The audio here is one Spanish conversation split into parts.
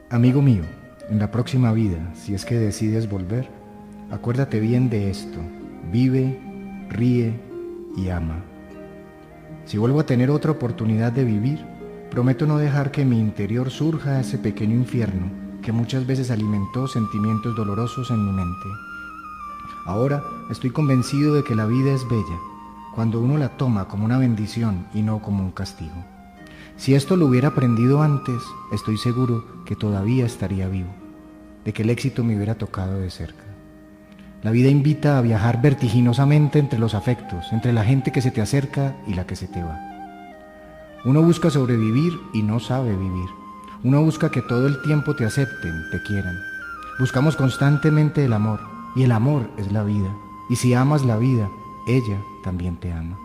Amigo mío, en la próxima vida, si es que decides volver, acuérdate bien de esto: vive, ríe y ama. Si vuelvo a tener otra oportunidad de vivir, prometo no dejar que en mi interior surja ese pequeño infierno que muchas veces alimentó sentimientos dolorosos en mi mente. Ahora estoy convencido de que la vida es bella cuando uno la toma como una bendición y no como un castigo. Si esto lo hubiera aprendido antes, estoy seguro que todavía estaría vivo, de que el éxito me hubiera tocado de cerca. La vida invita a viajar vertiginosamente entre los afectos, entre la gente que se te acerca y la que se te va. Uno busca sobrevivir y no sabe vivir. Uno busca que todo el tiempo te acepten, te quieran. Buscamos constantemente el amor, y el amor es la vida. Y si amas la vida, ella también te ama.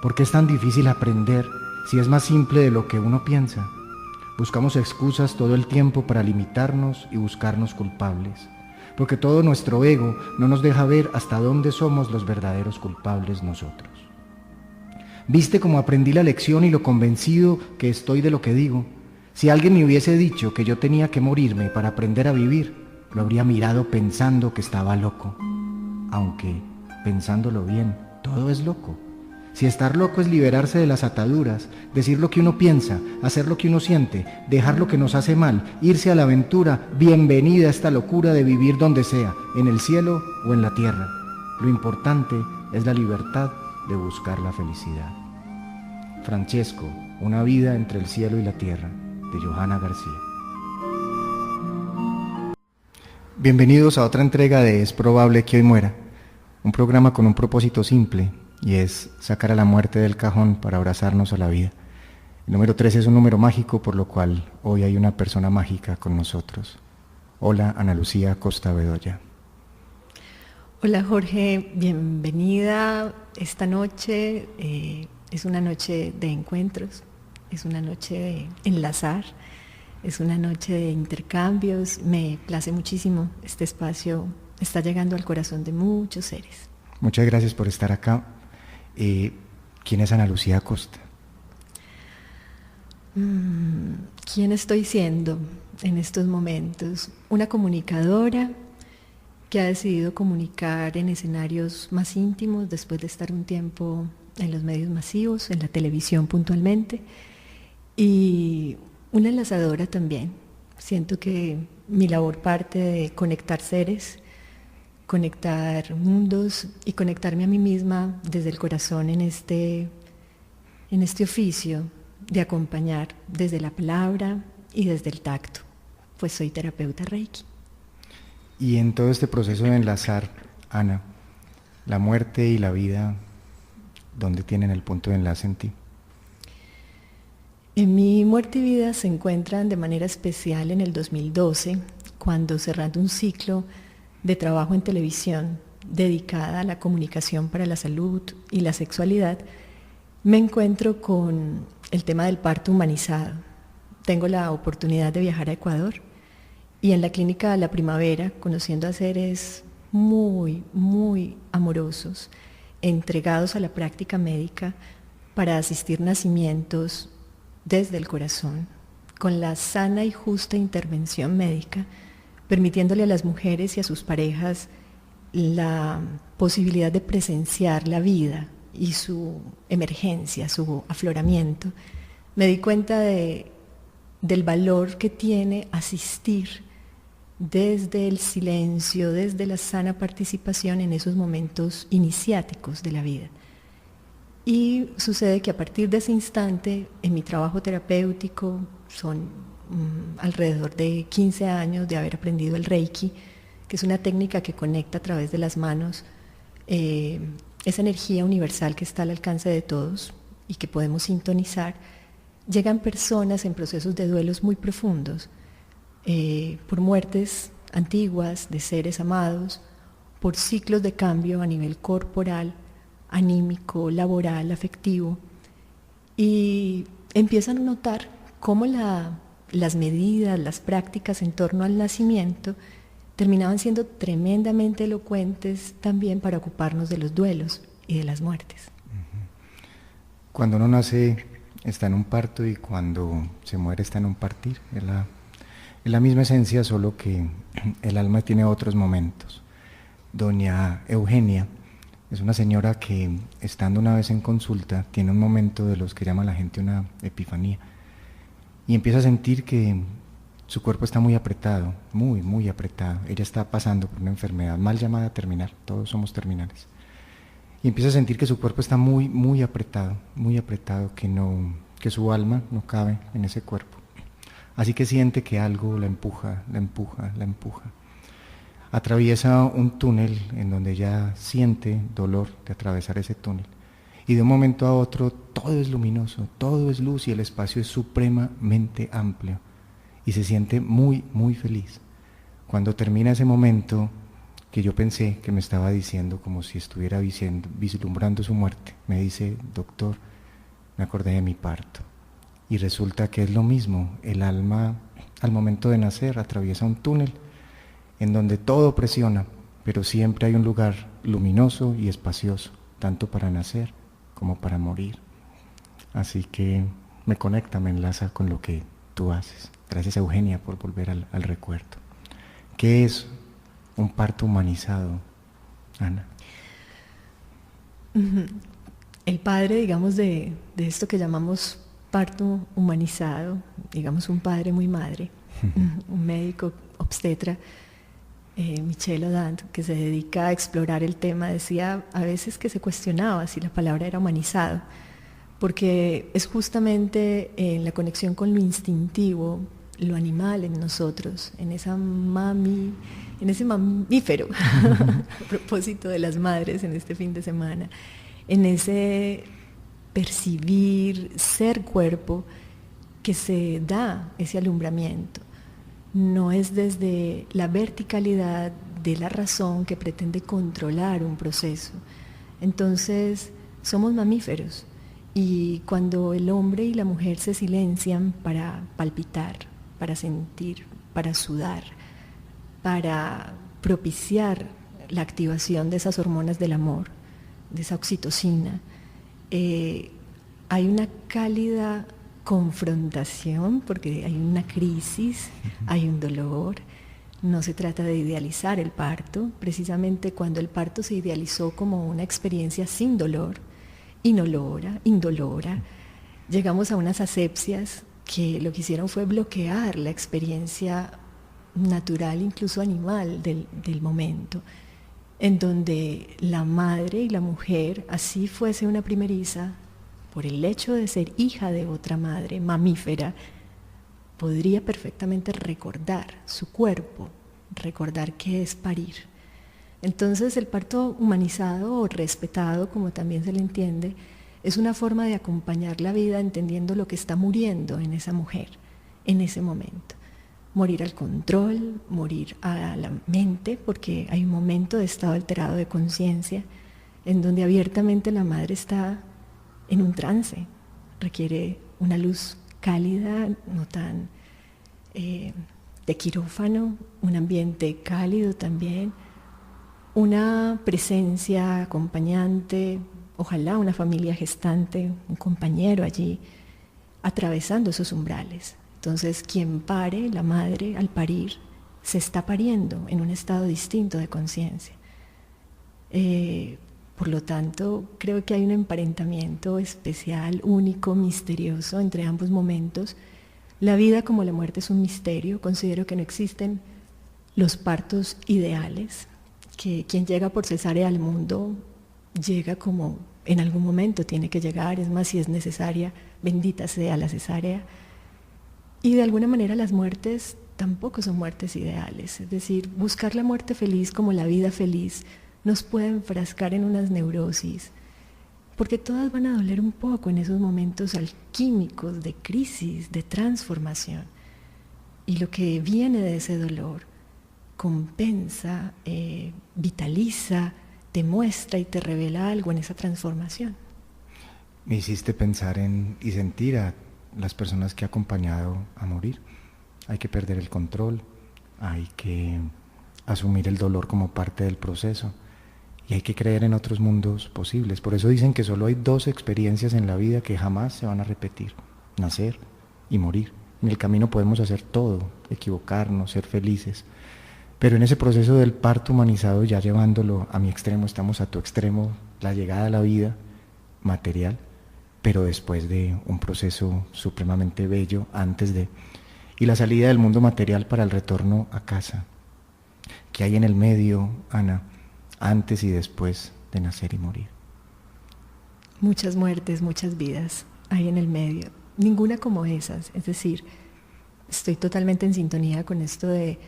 ¿Por qué es tan difícil aprender si es más simple de lo que uno piensa? Buscamos excusas todo el tiempo para limitarnos y buscarnos culpables, porque todo nuestro ego no nos deja ver hasta dónde somos los verdaderos culpables nosotros. ¿Viste cómo aprendí la lección y lo convencido que estoy de lo que digo? Si alguien me hubiese dicho que yo tenía que morirme para aprender a vivir, lo habría mirado pensando que estaba loco. Aunque, pensándolo bien, todo es loco. Si estar loco es liberarse de las ataduras, decir lo que uno piensa, hacer lo que uno siente, dejar lo que nos hace mal, irse a la aventura, bienvenida a esta locura de vivir donde sea, en el cielo o en la tierra. Lo importante es la libertad de buscar la felicidad. Francesco, una vida entre el cielo y la tierra, de Johanna García. Bienvenidos a otra entrega de Es probable que hoy muera, un programa con un propósito simple, y es sacar a la muerte del cajón para abrazarnos a la vida. El número 13 es un número mágico, por lo cual hoy hay una persona mágica con nosotros. Hola, Ana Lucía Costa Bedoya. Hola Jorge, bienvenida esta noche. Es una noche de encuentros, es una noche de enlazar, es una noche de intercambios. Me place muchísimo este espacio, está llegando al corazón de muchos seres. Muchas gracias por estar acá. ¿Quién es Ana Lucía Costa? ¿Quién estoy siendo en estos momentos? Una comunicadora que ha decidido comunicar en escenarios más íntimos después de estar un tiempo en los medios masivos, en la televisión puntualmente, y una enlazadora también. Siento que mi labor parte de conectar seres, conectar mundos y conectarme a mí misma desde el corazón en este oficio de acompañar desde la palabra y desde el tacto, pues soy terapeuta Reiki. Y en todo este proceso de enlazar, Ana, la muerte y la vida, ¿dónde tienen el punto de enlace en ti? En mi muerte y vida se encuentran de manera especial en el 2012, cuando cerrando un ciclo de trabajo en televisión dedicada a la comunicación para la salud y la sexualidad, me encuentro con el tema del parto humanizado. Tengo la oportunidad de viajar a Ecuador y en la clínica La Primavera, conociendo a seres muy, muy amorosos, entregados a la práctica médica para asistir nacimientos desde el corazón, con la sana y justa intervención médica, permitiéndole a las mujeres y a sus parejas la posibilidad de presenciar la vida y su emergencia, su afloramiento. Me di cuenta del valor que tiene asistir desde el silencio, desde la sana participación en esos momentos iniciáticos de la vida. Y sucede que a partir de ese instante, en mi trabajo terapéutico, son alrededor de 15 años de haber aprendido el Reiki, que es una técnica que conecta a través de las manos esa energía universal que está al alcance de todos y que podemos sintonizar. Llegan personas en procesos de duelos muy profundos, por muertes antiguas de seres amados, por ciclos de cambio a nivel corporal, anímico, laboral, afectivo, y empiezan a notar cómo las medidas, las prácticas en torno al nacimiento terminaban siendo tremendamente elocuentes también para ocuparnos de los duelos y de las muertes. Cuando uno nace está en un parto y cuando se muere está en un partir, es Es la misma esencia, solo que el alma tiene otros momentos. Doña Eugenia es una señora que, estando una vez en consulta, tiene un momento de los que llama la gente una epifanía, y empieza a sentir que su cuerpo está muy apretado, muy apretado. Ella está pasando por una enfermedad mal llamada terminal, todos somos terminales. Y empieza a sentir que su cuerpo está muy apretado, que su alma no cabe en ese cuerpo. Así que siente que algo la empuja. Atraviesa un túnel en donde ella siente dolor de atravesar ese túnel. Y de un momento a otro todo es luminoso, todo es luz y el espacio es supremamente amplio. Y se siente muy feliz. Cuando termina ese momento, que yo pensé que me estaba diciendo como si estuviera vislumbrando su muerte, me dice: doctor, me acordé de mi parto. Y resulta que es lo mismo, el alma al momento de nacer atraviesa un túnel en donde todo presiona, pero siempre hay un lugar luminoso y espacioso, tanto para nacer como para morir. Así que me conecta, me enlaza con lo que tú haces. Gracias, Eugenia, por volver al recuerdo. ¿Qué es un parto humanizado, Ana? El padre, digamos, de esto que llamamos parto humanizado, digamos un padre muy madre, un médico obstetra, Michel Odant, que se dedica a explorar el tema, decía a veces que se cuestionaba si la palabra era humanizado, porque es justamente en la conexión con lo instintivo, lo animal en nosotros, en ese mamífero, a propósito de las madres en este fin de semana, en ese percibir, ser cuerpo, que se da ese alumbramiento. No es desde la verticalidad de la razón que pretende controlar un proceso. Entonces, somos mamíferos, y cuando el hombre y la mujer se silencian para palpitar, para sentir, para sudar, para propiciar la activación de esas hormonas del amor, de esa oxitocina, hay una cálida confrontación, porque hay una crisis, hay un dolor. No se trata de idealizar el parto. Precisamente cuando el parto se idealizó como una experiencia sin dolor, indolora, llegamos a unas asepsias que lo que hicieron fue bloquear la experiencia natural, incluso animal, del momento, en donde la madre y la mujer, así fuese una primeriza, por el hecho de ser hija de otra madre mamífera, podría perfectamente recordar su cuerpo, recordar qué es parir. Entonces el parto humanizado o respetado, como también se le entiende, es una forma de acompañar la vida entendiendo lo que está muriendo en esa mujer, en ese momento. Morir al control, morir a la mente, porque hay un momento de estado alterado de conciencia en donde abiertamente la madre está en un trance, requiere una luz cálida, no tan de quirófano, un ambiente cálido también, una presencia acompañante, ojalá una familia gestante, un compañero allí, atravesando esos umbrales. Entonces, quien pare, la madre, al parir, se está pariendo en un estado distinto de conciencia. Por lo tanto, creo que hay un emparentamiento especial, único, misterioso entre ambos momentos. La vida como la muerte es un misterio. Considero que no existen los partos ideales, que quien llega por cesárea al mundo llega como en algún momento tiene que llegar, es más, si es necesaria, bendita sea la cesárea. Y de alguna manera las muertes tampoco son muertes ideales, es decir, buscar la muerte feliz como la vida feliz nos puede enfrascar en unas neurosis, porque todas van a doler un poco en esos momentos alquímicos de crisis, de transformación. Y lo que viene de ese dolor compensa, vitaliza, te muestra y te revela algo en esa transformación. Me hiciste pensar y sentir a las personas que he acompañado a morir. Hay que perder el control, hay que asumir el dolor como parte del proceso y hay que creer en otros mundos posibles. Por eso dicen que solo hay 2 experiencias en la vida que jamás se van a repetir: nacer y morir. En el camino podemos hacer todo, equivocarnos, ser felices. Pero en ese proceso del parto humanizado, ya llevándolo a mi extremo, estamos a tu extremo, la llegada a la vida material, pero después de un proceso supremamente bello, antes de, y la salida del mundo material para el retorno a casa. ¿Qué hay en el medio, Ana, antes y después de nacer y morir? Muchas muertes, muchas vidas hay en el medio, ninguna como esas. Es decir, estoy totalmente en sintonía con esto de,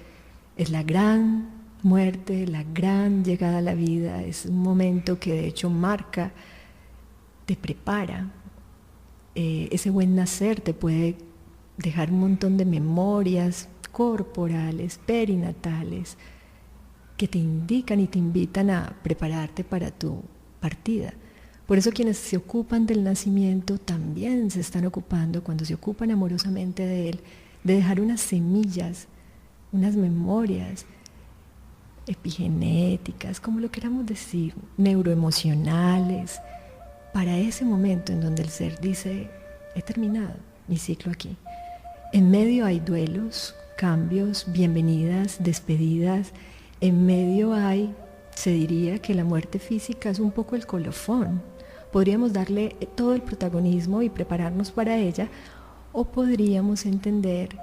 es la gran muerte, la gran llegada a la vida, es un momento que de hecho marca, te prepara. Ese buen nacer te puede dejar un montón de memorias corporales, perinatales, que te indican y te invitan a prepararte para tu partida. Por eso quienes se ocupan del nacimiento también se están ocupando, cuando se ocupan amorosamente de él, de dejar unas semillas, unas memorias epigenéticas, como lo queramos decir, neuroemocionales, para ese momento en donde el ser dice, he terminado mi ciclo aquí. En medio hay duelos, cambios, bienvenidas, despedidas. En medio hay, se diría que la muerte física es un poco el colofón. Podríamos darle todo el protagonismo y prepararnos para ella, o podríamos entender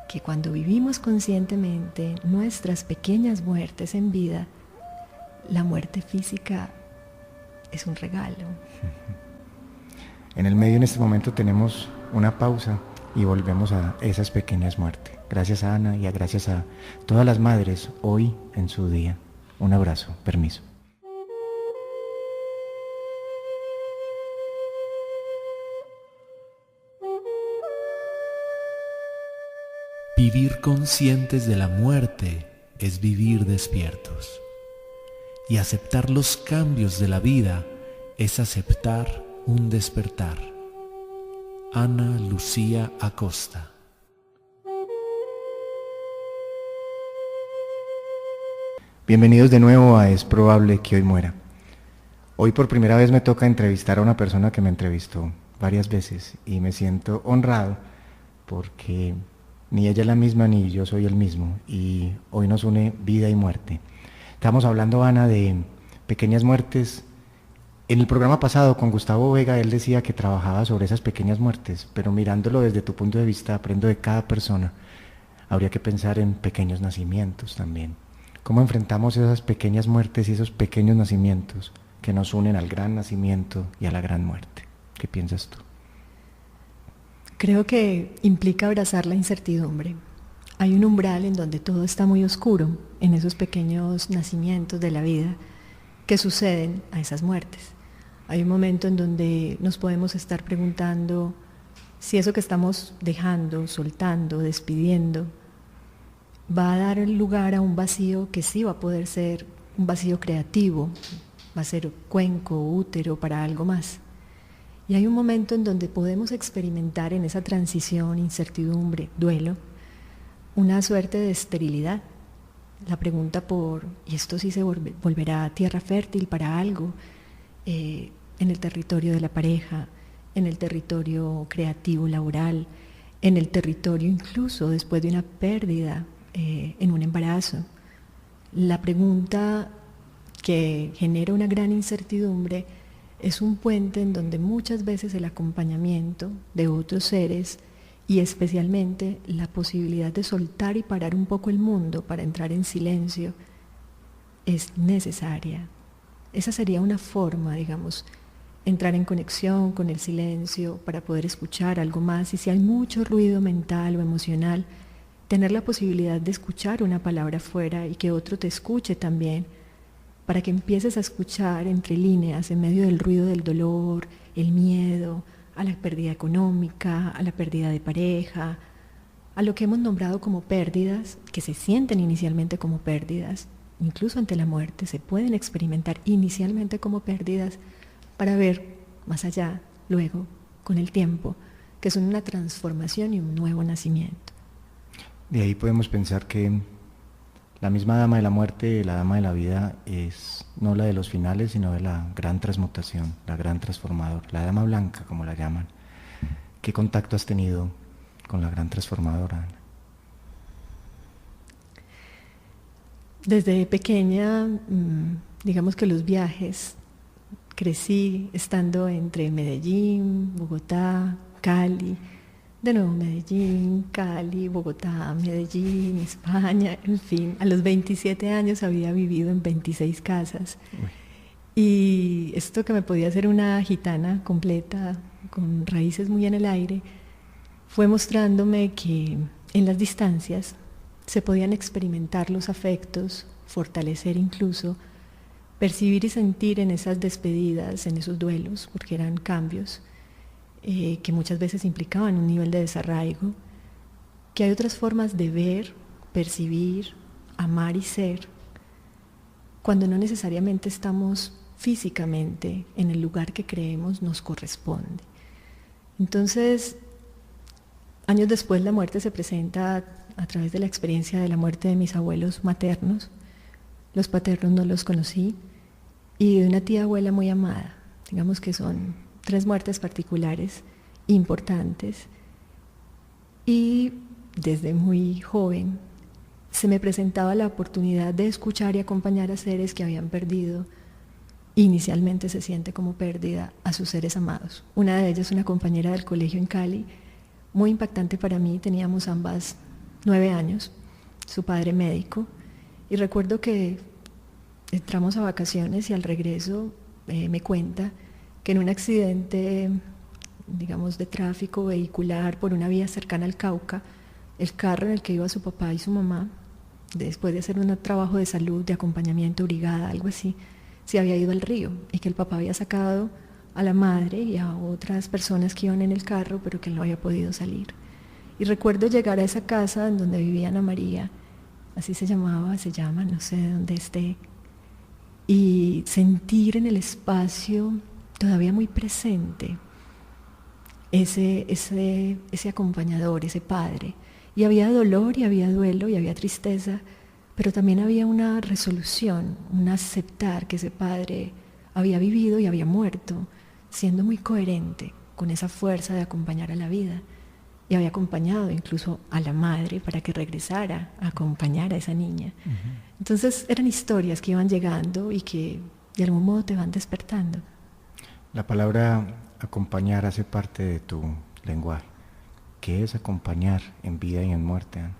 que cuando vivimos conscientemente nuestras pequeñas muertes en vida, la muerte física es un regalo. En el medio, en este momento, tenemos una pausa y volvemos a esas pequeñas muertes. Gracias a Ana y gracias a todas las madres hoy en su día. Un abrazo, permiso. Vivir conscientes de la muerte es vivir despiertos. Y aceptar los cambios de la vida es aceptar un despertar. Ana Lucía Acosta. Bienvenidos de nuevo a Es probable que hoy muera. Hoy por primera vez me toca entrevistar a una persona que me entrevistó varias veces y me siento honrado porque ni ella es la misma ni yo soy el mismo y hoy nos une vida y muerte. Estamos hablando, Ana, de pequeñas muertes. En el programa pasado con Gustavo Vega, él decía que trabajaba sobre esas pequeñas muertes, pero mirándolo desde tu punto de vista, aprendo de cada persona, habría que pensar en pequeños nacimientos también. ¿Cómo enfrentamos esas pequeñas muertes y esos pequeños nacimientos que nos unen al gran nacimiento y a la gran muerte? ¿Qué piensas tú? Creo que implica abrazar la incertidumbre. Hay un umbral en donde todo está muy oscuro, en esos pequeños nacimientos de la vida que suceden a esas muertes. Hay un momento en donde nos podemos estar preguntando si eso que estamos dejando, soltando, despidiendo, va a dar lugar a un vacío que sí va a poder ser un vacío creativo, va a ser cuenco, útero para algo más. Y hay un momento en donde podemos experimentar en esa transición, incertidumbre, duelo, una suerte de esterilidad. La pregunta por, ¿y esto sí se volverá tierra fértil para algo? En el territorio de la pareja, en el territorio creativo, laboral, en el territorio incluso después de una pérdida, en un embarazo. La pregunta que genera una gran incertidumbre es un puente en donde muchas veces el acompañamiento de otros seres y especialmente la posibilidad de soltar y parar un poco el mundo para entrar en silencio es necesaria. Esa sería una forma, digamos, entrar en conexión con el silencio para poder escuchar algo más, y si hay mucho ruido mental o emocional, tener la posibilidad de escuchar una palabra afuera y que otro te escuche también, para que empieces a escuchar entre líneas, en medio del ruido del dolor, el miedo, a la pérdida económica, a la pérdida de pareja, a lo que hemos nombrado como pérdidas, que se sienten inicialmente como pérdidas, incluso ante la muerte se pueden experimentar inicialmente como pérdidas, para ver más allá, luego, con el tiempo, que son una transformación y un nuevo nacimiento. De ahí podemos pensar que la misma dama de la muerte, la dama de la vida, es no la de los finales, sino de la gran transmutación, la gran transformador, la dama blanca, como la llaman. ¿Qué contacto has tenido con la gran transformadora, Ana? Desde pequeña, digamos que los viajes, crecí estando entre Medellín, Bogotá, Cali, de nuevo Medellín, Cali, Bogotá, Medellín, España, en fin. A los 27 años había vivido en 26 casas. Uy. Y esto que me podía hacer una gitana completa, con raíces muy en el aire, fue mostrándome que en las distancias se podían experimentar los afectos, fortalecer incluso, percibir y sentir en esas despedidas, en esos duelos, porque eran cambios que muchas veces implicaban un nivel de desarraigo, que hay otras formas de ver, percibir, amar y ser, cuando no necesariamente estamos físicamente en el lugar que creemos nos corresponde. Entonces, años después la muerte se presenta a través de la experiencia de la muerte de mis abuelos maternos. Los paternos no los conocí, y de una tía abuela muy amada. Digamos que son 3 muertes particulares importantes. Y desde muy joven se me presentaba la oportunidad de escuchar y acompañar a seres que habían perdido. Inicialmente se siente como pérdida a sus seres amados. Una de ellas, una compañera del colegio en Cali, muy impactante para mí. Teníamos ambas 9 años, su padre médico, y recuerdo que entramos a vacaciones y al regreso me cuenta que en un accidente, digamos, de tráfico vehicular por una vía cercana al Cauca, el carro en el que iba su papá y su mamá, después de hacer un trabajo de salud, de acompañamiento, brigada, algo así, se había ido al río, y que el papá había sacado a la madre y a otras personas que iban en el carro, pero que él no había podido salir. Y recuerdo llegar a esa casa en donde vivía Ana María, así se llamaba, se llama, no sé de dónde esté, y sentir en el espacio todavía muy presente ese acompañador, ese padre. Y había dolor y había duelo y había tristeza, pero también había una resolución, un aceptar que ese padre había vivido y había muerto, siendo muy coherente con esa fuerza de acompañar a la vida. Y había acompañado incluso a la madre para que regresara a acompañar a esa niña. Entonces eran historias que iban llegando y que de algún modo te van despertando. La palabra acompañar hace parte de tu lenguaje. ¿Qué es acompañar en vida y en muerte, Ana?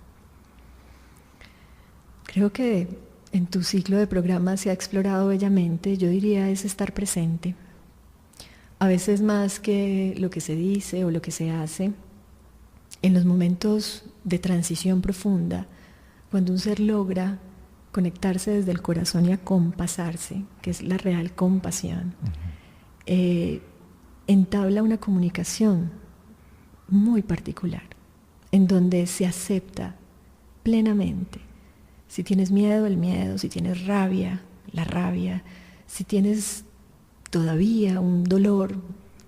Creo que en tu ciclo de programas se ha explorado bellamente. Yo diría es estar presente. A veces más que lo que se dice o lo que se hace, en los momentos de transición profunda, cuando un ser logra conectarse desde el corazón y acompasarse, que es la real compasión, entabla una comunicación muy particular, en donde se acepta plenamente. Si tienes miedo, el miedo; si tienes rabia, la rabia; si tienes todavía un dolor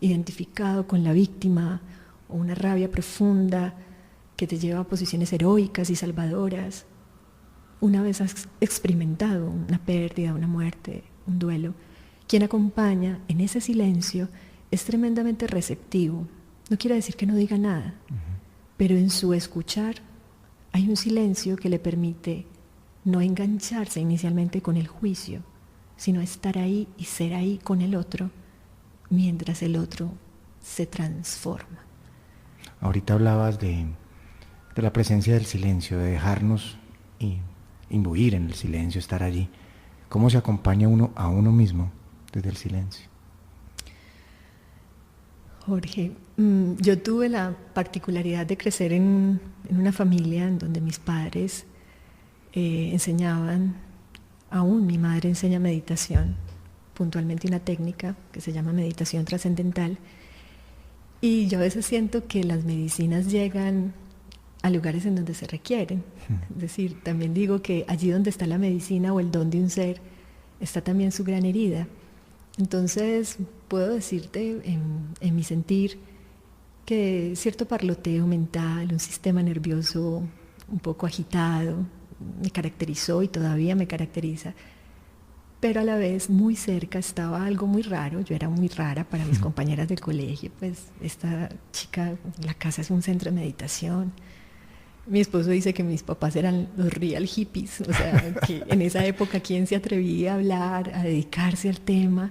identificado con la víctima, o una rabia profunda que te lleva a posiciones heroicas y salvadoras. Una vez has experimentado una pérdida, una muerte, un duelo, quien acompaña en ese silencio es tremendamente receptivo. No quiere decir que no diga nada, pero en su escuchar hay un silencio que le permite no engancharse inicialmente con el juicio, sino estar ahí y ser ahí con el otro, mientras el otro se transforma. Ahorita hablabas de la presencia del silencio, de dejarnos imbuir en el silencio, estar allí. ¿Cómo se acompaña uno a uno mismo desde el silencio? Jorge, yo tuve la particularidad de crecer en una familia en donde mis padres enseñaban, aún mi madre enseña meditación, puntualmente una técnica que se llama meditación trascendental. Y yo a veces siento que las medicinas llegan a lugares en donde se requieren. Es decir, también digo que allí donde está la medicina o el don de un ser, está también su gran herida. Entonces, puedo decirte en mi sentir que cierto parloteo mental, un sistema nervioso un poco agitado, me caracterizó y todavía me caracteriza. pero a la vez muy cerca estaba algo muy raro. Yo era muy rara para mis compañeras del colegio, pues esta chica, la casa es un centro de meditación. Mi esposo dice que mis papás eran los real hippies, o sea, que en esa época quién se atrevía a hablar, a dedicarse al tema.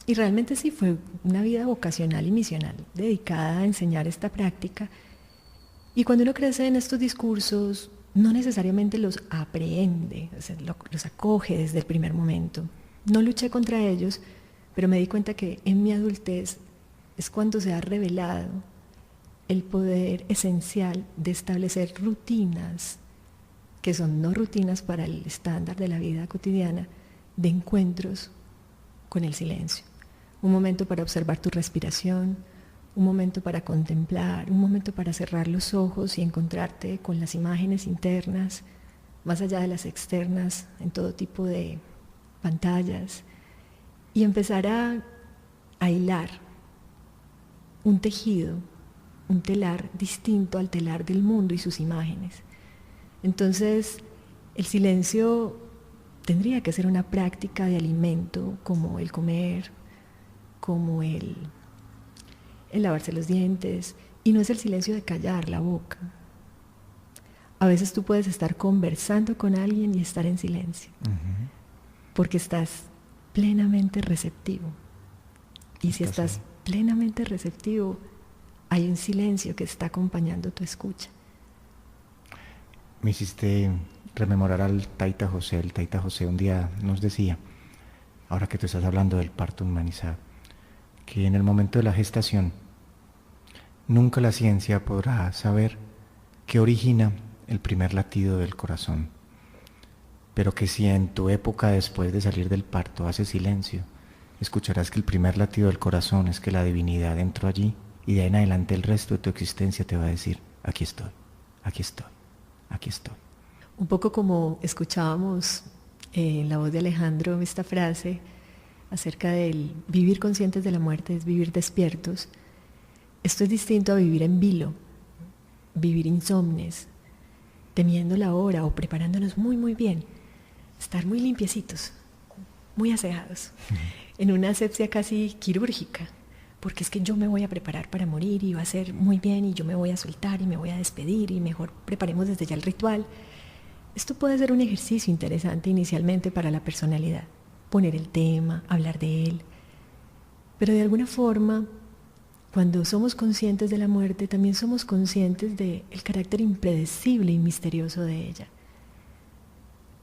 Y realmente sí fue una vida vocacional y misional, dedicada a enseñar esta práctica. Y cuando uno crece en estos discursos, no necesariamente los aprehende, o sea, los acoge desde el primer momento. No luché contra ellos, pero me di cuenta que en mi adultez es cuando se ha revelado el poder esencial de establecer rutinas, que son no rutinas para el estándar de la vida cotidiana, de encuentros con el silencio. Un momento para observar tu respiración, un momento para contemplar, un momento para cerrar los ojos y encontrarte con las imágenes internas, más allá de las externas, en todo tipo de pantallas, y empezar a hilar un tejido, un telar distinto al telar del mundo y sus imágenes. Entonces, el silencio tendría que ser una práctica de alimento, como el comer, como el lavarse los dientes, y no es el silencio de callar la boca. A veces tú puedes estar conversando con alguien y estar en silencio, porque estás plenamente receptivo. Y si estás plenamente receptivo, hay un silencio que está acompañando tu escucha. Me hiciste rememorar al Taita José. El Taita José un día nos decía, ahora que tú estás hablando del parto humanizado, que en el momento de la gestación nunca la ciencia podrá saber qué origina el primer latido del corazón, pero que si en tu época después de salir del parto haces silencio, escucharás que el primer latido del corazón es que la divinidad entró allí, y de ahí en adelante el resto de tu existencia te va a decir, aquí estoy, aquí estoy, aquí estoy. Un poco como escuchábamos en la voz de Alejandro esta frase acerca del vivir conscientes de la muerte, es vivir despiertos. Esto es distinto a vivir en vilo, vivir insomnes, temiendo la hora o preparándonos muy muy bien, estar muy limpiecitos, muy aseados, en una asepsia casi quirúrgica, porque es que yo me voy a preparar para morir y va a ser muy bien y yo me voy a soltar y me voy a despedir y mejor preparemos desde ya el ritual. Esto puede ser un ejercicio interesante inicialmente para la personalidad, poner el tema, hablar de él, pero de alguna forma, cuando somos conscientes de la muerte, también somos conscientes del carácter impredecible y misterioso de ella.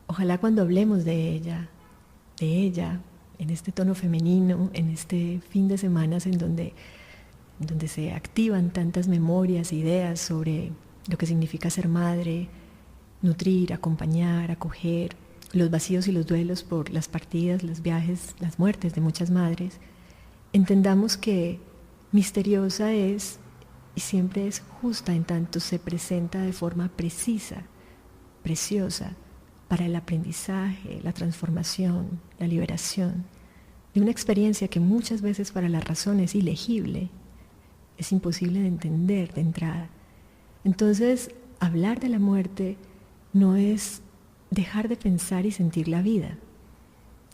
Ojalá cuando hablemos de ella, en este tono femenino, en este fin de semanas en donde se activan tantas memorias, ideas sobre lo que significa ser madre, nutrir, acompañar, acoger, los vacíos y los duelos por las partidas, los viajes, las muertes de muchas madres, entendamos que misteriosa es y siempre es justa en tanto se presenta de forma precisa, preciosa, para el aprendizaje, la transformación, la liberación de una experiencia que muchas veces para la razón es ilegible, es imposible de entender de entrada. Entonces, hablar de la muerte no es dejar de pensar y sentir la vida,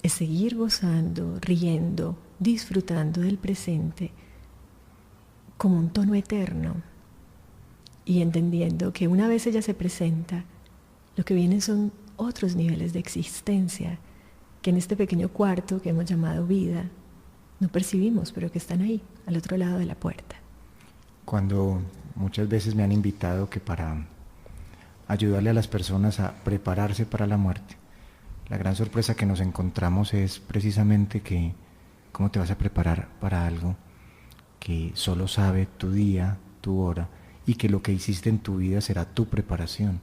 es seguir gozando, riendo, disfrutando del presente como un tono eterno y entendiendo que una vez ella se presenta, lo que vienen son otros niveles de existencia que en este pequeño cuarto que hemos llamado vida no percibimos, pero que están ahí, al otro lado de la puerta. Cuando muchas veces me han invitado que para ayudarle a las personas a prepararse para la muerte, la gran sorpresa que nos encontramos es precisamente que cómo te vas a preparar para algo que solo sabe tu día, tu hora, y que lo que hiciste en tu vida será tu preparación.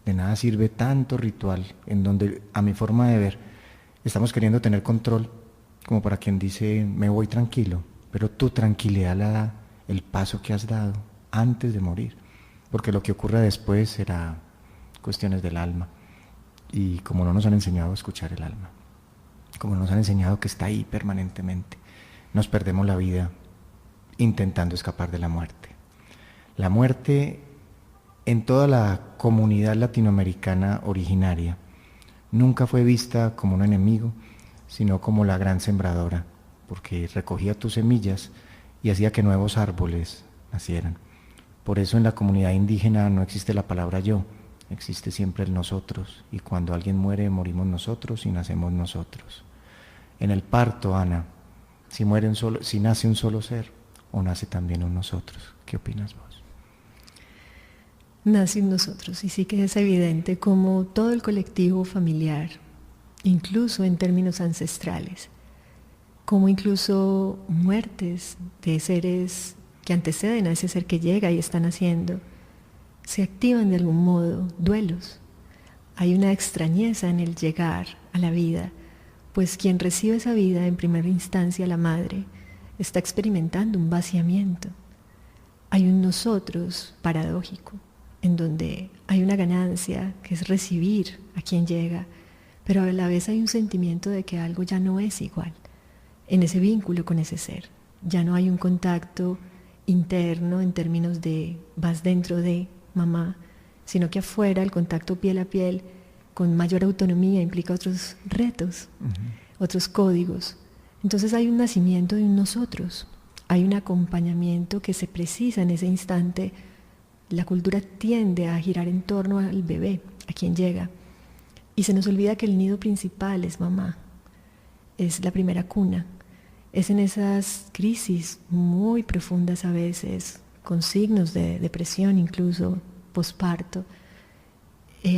De nada sirve tanto ritual en donde, a mi forma de ver, estamos queriendo tener control, como para quien dice, me voy tranquilo, pero tu tranquilidad la da el paso que has dado antes de morir, porque lo que ocurra después será cuestiones del alma, y como no nos han enseñado a escuchar el alma, como nos han enseñado que está ahí permanentemente, nos perdemos la vida intentando escapar de la muerte. La muerte en toda la comunidad latinoamericana originaria nunca fue vista como un enemigo, sino como la gran sembradora, porque recogía tus semillas y hacía que nuevos árboles nacieran. Por eso en la comunidad indígena no existe la palabra yo, existe siempre el nosotros, y cuando alguien muere, morimos nosotros y nacemos nosotros. En el parto, Ana, si nace un solo ser, o nace también un nosotros. ¿Qué opinas vos? Nace un nosotros, y sí que es evidente como todo el colectivo familiar, incluso en términos ancestrales, como incluso muertes de seres que anteceden a ese ser que llega y está naciendo, se activan de algún modo duelos. Hay una extrañeza en el llegar a la vida, pues quien recibe esa vida, en primera instancia la madre, está experimentando un vaciamiento. Hay un nosotros paradójico, en donde hay una ganancia que es recibir a quien llega, pero a la vez hay un sentimiento de que algo ya no es igual en ese vínculo con ese ser. Ya no hay un contacto interno en términos de vas dentro de mamá, sino que afuera el contacto piel a piel con mayor autonomía implica otros retos, otros códigos. Entonces hay un nacimiento de un nosotros, hay un acompañamiento que se precisa en ese instante. La cultura tiende a girar en torno al bebé, a quien llega, y se nos olvida que el nido principal es mamá, es la primera cuna. Es en esas crisis muy profundas a veces, con signos de depresión incluso, posparto,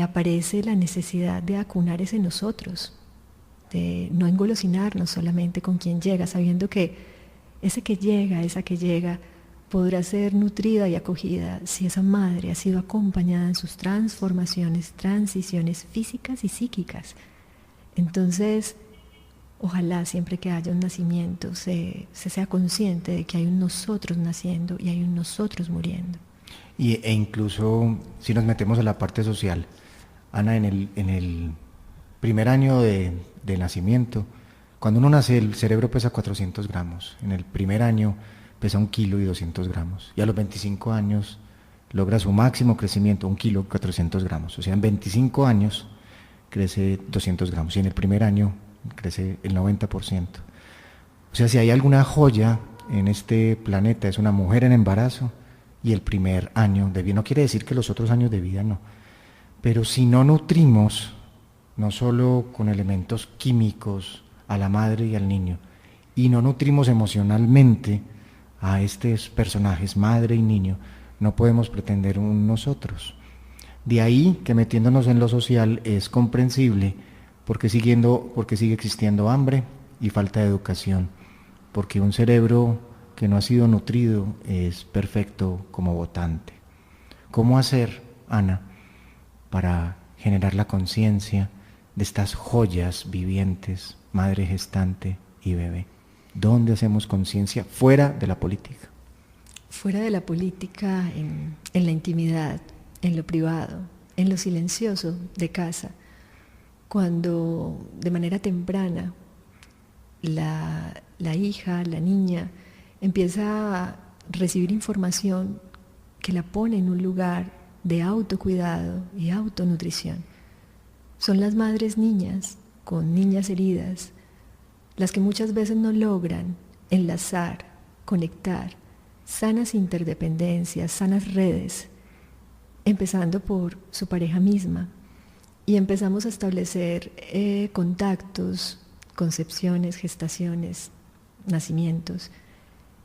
aparece la necesidad de acunar ese nosotros, de no engolosinarnos solamente con quien llega, sabiendo que ese que llega, esa que llega, podrá ser nutrida y acogida si esa madre ha sido acompañada en sus transformaciones, transiciones físicas y psíquicas. Entonces, ojalá siempre que haya un nacimiento se sea consciente de que hay un nosotros naciendo y hay un nosotros muriendo. E incluso si nos metemos a la parte social, Ana, en el primer año de nacimiento, cuando uno nace el cerebro pesa 400 gramos, en el primer año pesa 1 kilo y 200 gramos, y a los 25 años logra su máximo crecimiento, 1 kilo y 400 gramos, o sea, en 25 años crece 200 gramos, y en el primer año crece el 90%. O sea, si hay alguna joya en este planeta, es una mujer en embarazo y el primer año de vida. No quiere decir que los otros años de vida no, pero si no nutrimos, no solo con elementos químicos a la madre y al niño, y no nutrimos emocionalmente a estos personajes, madre y niño, no podemos pretender un nosotros. De ahí que metiéndonos en lo social es comprensible porque sigue existiendo hambre y falta de educación, porque un cerebro que no ha sido nutrido es perfecto como votante. ¿Cómo hacer, Ana, para generar la conciencia de estas joyas vivientes, madre gestante y bebé? ¿Dónde hacemos conciencia fuera de la política? Fuera de la política, en la intimidad, en lo privado, en lo silencioso de casa, cuando de manera temprana la hija, la niña, empieza a recibir información que la pone en un lugar de autocuidado y autonutrición. Son las madres niñas con niñas heridas las que muchas veces no logran enlazar, conectar sanas interdependencias, sanas redes, empezando por su pareja misma, y empezamos a establecer contactos, concepciones, gestaciones, nacimientos,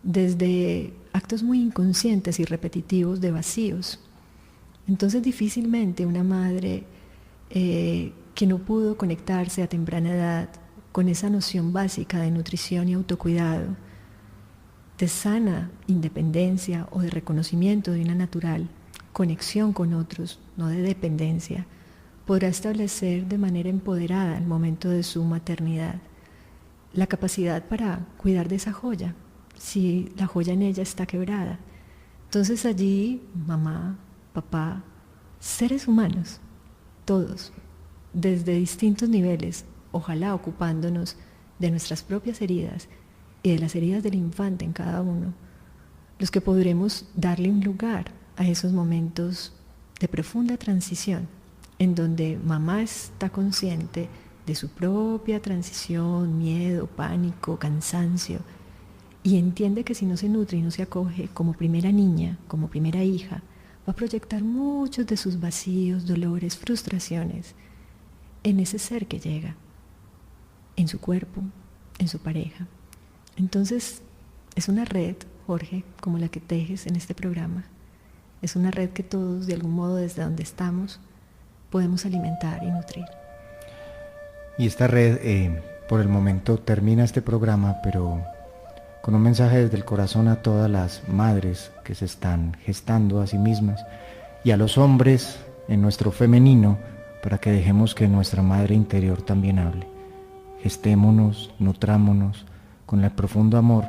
desde actos muy inconscientes y repetitivos de vacíos. Entonces difícilmente una madre que no pudo conectarse a temprana edad con esa noción básica de nutrición y autocuidado, de sana independencia o de reconocimiento de una natural conexión con otros, no de dependencia, podrá establecer de manera empoderada al momento de su maternidad la capacidad para cuidar de esa joya, si la joya en ella está quebrada. Entonces allí, mamá, papá, seres humanos, todos, desde distintos niveles, ojalá ocupándonos de nuestras propias heridas y de las heridas del infante en cada uno, los que podremos darle un lugar a esos momentos de profunda transición, en donde mamá está consciente de su propia transición, miedo, pánico, cansancio, y entiende que si no se nutre y no se acoge como primera niña, como primera hija, va a proyectar muchos de sus vacíos, dolores, frustraciones en ese ser que llega, en su cuerpo, en su pareja. Entonces, es una red, Jorge, como la que tejes en este programa. Es una red que todos, de algún modo, desde donde estamos, podemos alimentar y nutrir. Y esta red, por el momento, termina este programa, pero con un mensaje desde el corazón a todas las madres que se están gestando a sí mismas y a los hombres en nuestro femenino, para que dejemos que nuestra madre interior también hable. Gestémonos, nutrámonos con el profundo amor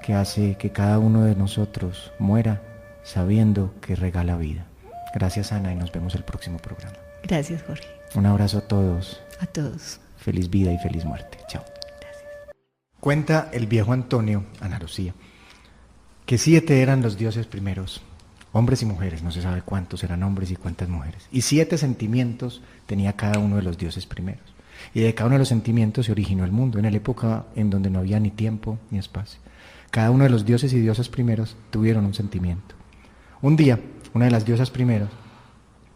que hace que cada uno de nosotros muera sabiendo que regala vida. Gracias, Ana, y nos vemos el próximo programa. Gracias, Jorge. Un abrazo a todos. A todos. Feliz vida y feliz muerte. Chao. Cuenta el viejo Antonio, Ana Lucía, que 7 eran los dioses primeros, hombres y mujeres, no se sabe cuántos eran hombres y cuántas mujeres, y 7 sentimientos tenía cada uno de los dioses primeros, y de cada uno de los sentimientos se originó el mundo, en la época en donde no había ni tiempo ni espacio. Cada uno de los dioses y diosas primeros tuvieron un sentimiento. Un día, una de las diosas primeros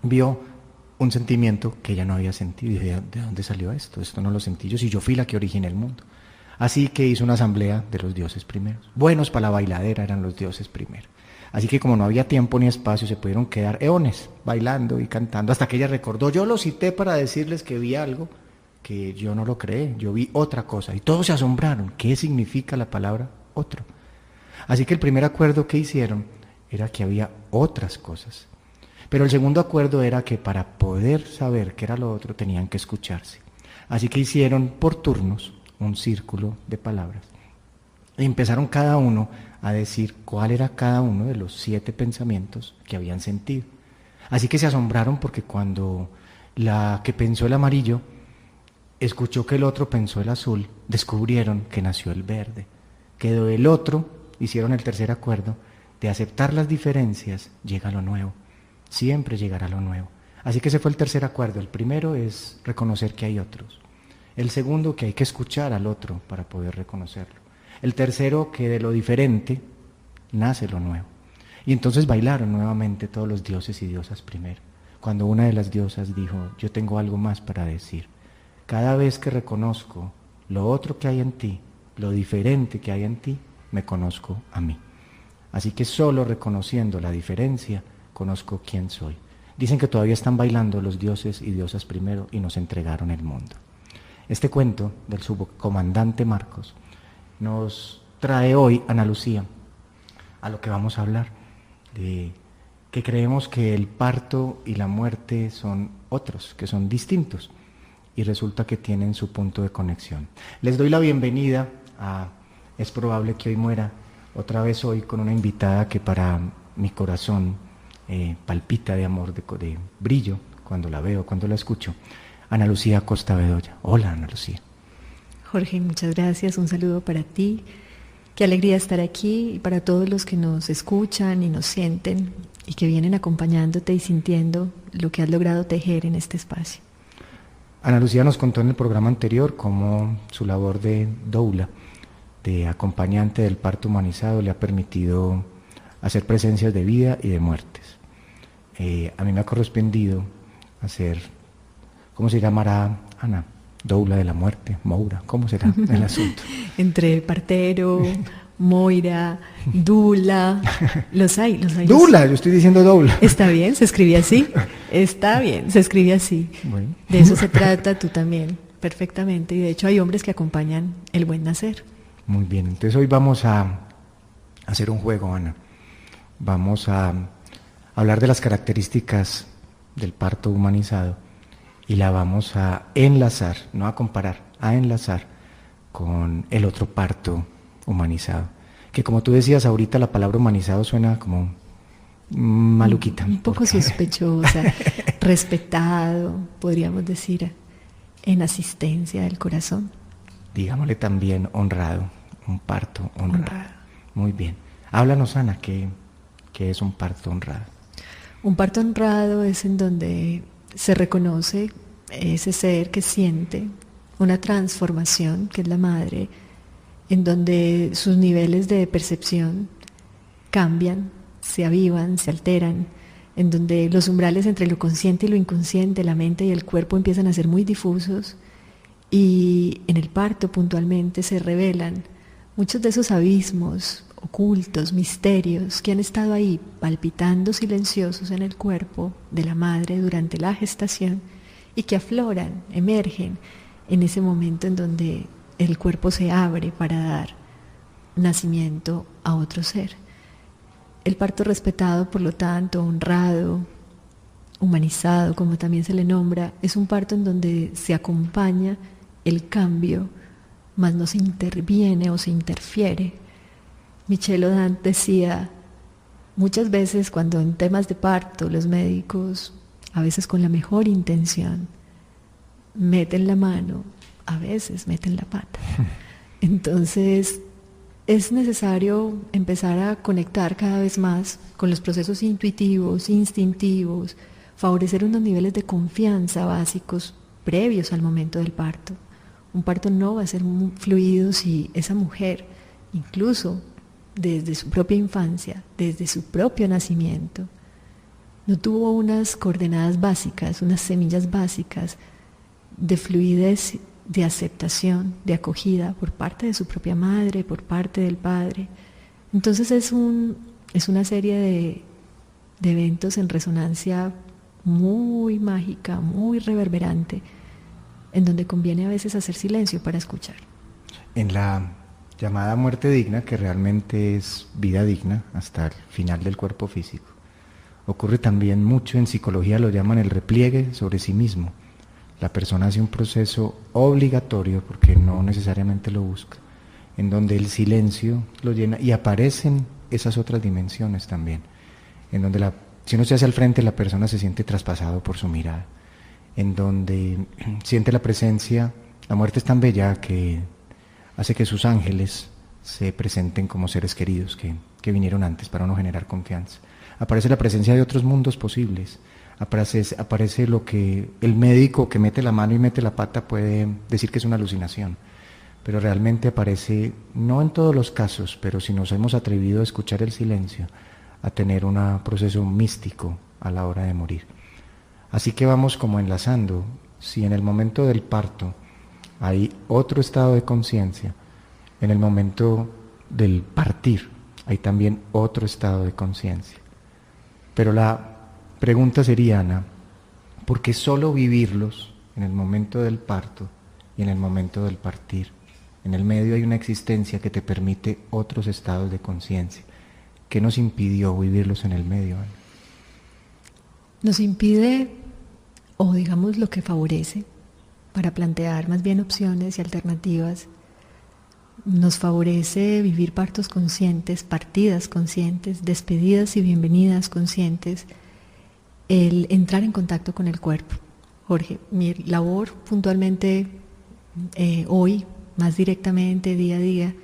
vio un sentimiento que ella no había sentido, y dijo: ¿de dónde salió esto? Esto no lo sentí yo, si yo fui la que originé el mundo. Así que hizo una asamblea de los dioses primeros. Buenos para la bailadera eran los dioses primeros. Así que como no había tiempo ni espacio, se pudieron quedar eones bailando y cantando, hasta que ella recordó: yo lo cité para decirles que vi algo que yo no lo creé, yo vi otra cosa. Y todos se asombraron. ¿Qué significa la palabra otro? Así que el primer acuerdo que hicieron era que había otras cosas. Pero el segundo acuerdo era que para poder saber qué era lo otro tenían que escucharse. Así que hicieron por turnos un círculo de palabras. Y empezaron cada uno a decir cuál era cada uno de los 7 pensamientos que habían sentido. Así que se asombraron porque cuando la que pensó el amarillo escuchó que el otro pensó el azul, descubrieron que nació el verde. Quedó el otro, hicieron el tercer acuerdo, de aceptar las diferencias llega lo nuevo. Siempre llegará lo nuevo. Así que ese fue el tercer acuerdo. El primero es reconocer que hay otros. El segundo, que hay que escuchar al otro para poder reconocerlo. El tercero, que de lo diferente nace lo nuevo. Y entonces bailaron nuevamente todos los dioses y diosas primero. Cuando una de las diosas dijo: yo tengo algo más para decir. Cada vez que reconozco lo otro que hay en ti, lo diferente que hay en ti, me conozco a mí. Así que solo reconociendo la diferencia, conozco quién soy. Dicen que todavía están bailando los dioses y diosas primero y nos entregaron el mundo. Este cuento del subcomandante Marcos nos trae hoy, Ana Lucía, a lo que vamos a hablar, de que creemos que el parto y la muerte son otros, que son distintos, y resulta que tienen su punto de conexión. Les doy la bienvenida a Es probable que hoy muera, otra vez hoy con una invitada que para mi corazón palpita de amor, de brillo, cuando la veo, cuando la escucho. Ana Lucía Costa Bedoya. Hola, Ana Lucía. Jorge, muchas gracias, un saludo para ti. Qué alegría estar aquí, y para todos los que nos escuchan y nos sienten y que vienen acompañándote y sintiendo lo que has logrado tejer en este espacio. Ana Lucía nos contó en el programa anterior cómo su labor de doula, de acompañante del parto humanizado, le ha permitido hacer presencias de vida y de muertes. A mí me ha correspondido hacer, ¿cómo se llamará, Ana? Doula de la muerte, Moura, ¿cómo será el asunto? Entre partero, Moira, Dula, los hay. Dula, yo estoy diciendo doula. Está bien, se escribe así, está bien, se escribe así. Bueno. De eso se trata, tú también, perfectamente, y de hecho hay hombres que acompañan el buen nacer. Muy bien, entonces hoy vamos a hacer un juego, Ana. Vamos a hablar de las características del parto humanizado y la vamos a enlazar, no a comparar, a enlazar con el otro parto humanizado. Que como tú decías ahorita, la palabra humanizado suena como maluquita. Un poco sospechosa, respetado, podríamos decir, en asistencia del corazón. Digámosle también honrado, un parto honrado. Muy bien. Háblanos, Ana, ¿qué es un parto honrado? Un parto honrado es en donde se reconoce ese ser que siente una transformación, que es la madre, en donde sus niveles de percepción cambian, se avivan, se alteran, en donde los umbrales entre lo consciente y lo inconsciente, la mente y el cuerpo empiezan a ser muy difusos, y en el parto puntualmente se revelan muchos de esos abismos ocultos, misterios que han estado ahí palpitando silenciosos en el cuerpo de la madre durante la gestación y que afloran, emergen en ese momento en donde el cuerpo se abre para dar nacimiento a otro ser. El parto respetado, por lo tanto, honrado, humanizado, como también se le nombra, es un parto en donde se acompaña el cambio, mas no se interviene o se interfiere. Michel Audin decía, muchas veces cuando en temas de parto los médicos, a veces con la mejor intención, meten la mano, a veces meten la pata. Entonces es necesario empezar a conectar cada vez más con los procesos intuitivos, instintivos, favorecer unos niveles de confianza básicos previos al momento del parto. Un parto no va a ser fluido si esa mujer, incluso desde su propia infancia, desde su propio nacimiento, no tuvo unas coordenadas básicas, unas semillas básicas de fluidez, de aceptación, de acogida por parte de su propia madre, por parte del padre. Entonces es una serie de eventos en resonancia muy mágica, muy reverberante, en donde conviene a veces hacer silencio para escuchar. En la llamada muerte digna, que realmente es vida digna hasta el final del cuerpo físico, ocurre también mucho, en psicología lo llaman el repliegue sobre sí mismo. La persona hace un proceso obligatorio, porque no necesariamente lo busca, en donde el silencio lo llena y aparecen esas otras dimensiones también, en donde si uno se hace al frente, la persona se siente traspasado por su mirada, en donde siente la presencia. La muerte es tan bella que hace que sus ángeles se presenten como seres queridos que vinieron antes para uno generar confianza. Aparece la presencia de otros mundos posibles, aparece lo que el médico que mete la mano y mete la pata puede decir que es una alucinación, pero realmente aparece, no en todos los casos, pero si nos hemos atrevido a escuchar el silencio, a tener un proceso místico a la hora de morir. Así que vamos como enlazando. Si en el momento del parto hay otro estado de conciencia, en el momento del partir hay también otro estado de conciencia. Pero la pregunta sería, Ana, ¿por qué solo vivirlos en el momento del parto y en el momento del partir? En el medio hay una existencia que te permite otros estados de conciencia. ¿Qué nos impidió vivirlos en el medio, Ana? Nos impide, o digamos lo que favorece, para plantear más bien opciones y alternativas, nos favorece vivir partos conscientes, partidas conscientes, despedidas y bienvenidas conscientes, el entrar en contacto con el cuerpo. Jorge, mi labor puntualmente hoy, más directamente, día a día,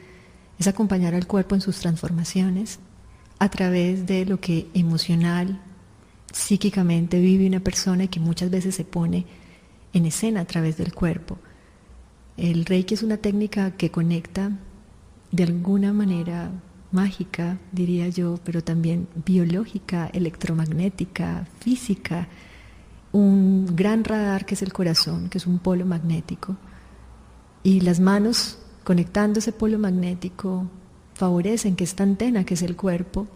es acompañar al cuerpo en sus transformaciones a través de lo que emocional, psíquicamente vive una persona y que muchas veces se pone en escena a través del cuerpo. El Reiki es una técnica que conecta de alguna manera mágica, diría yo, pero también biológica, electromagnética, física, un gran radar que es el corazón, que es un polo magnético, y las manos conectando ese polo magnético favorecen que esta antena, que es el cuerpo,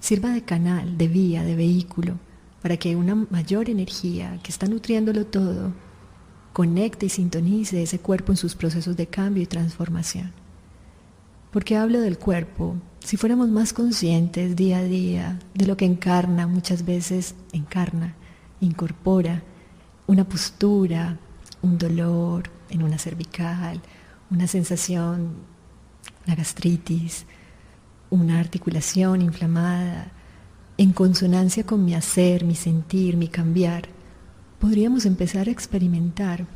sirva de canal, de vía, de vehículo, para que una mayor energía que está nutriéndolo todo conecte y sintonice ese cuerpo en sus procesos de cambio y transformación. ¿Por qué hablo del cuerpo? Si fuéramos más conscientes día a día de lo que encarna, muchas veces incorpora una postura, un dolor en una cervical, una sensación, una gastritis, una articulación inflamada, en consonancia con mi hacer, mi sentir, mi cambiar, podríamos empezar a experimentar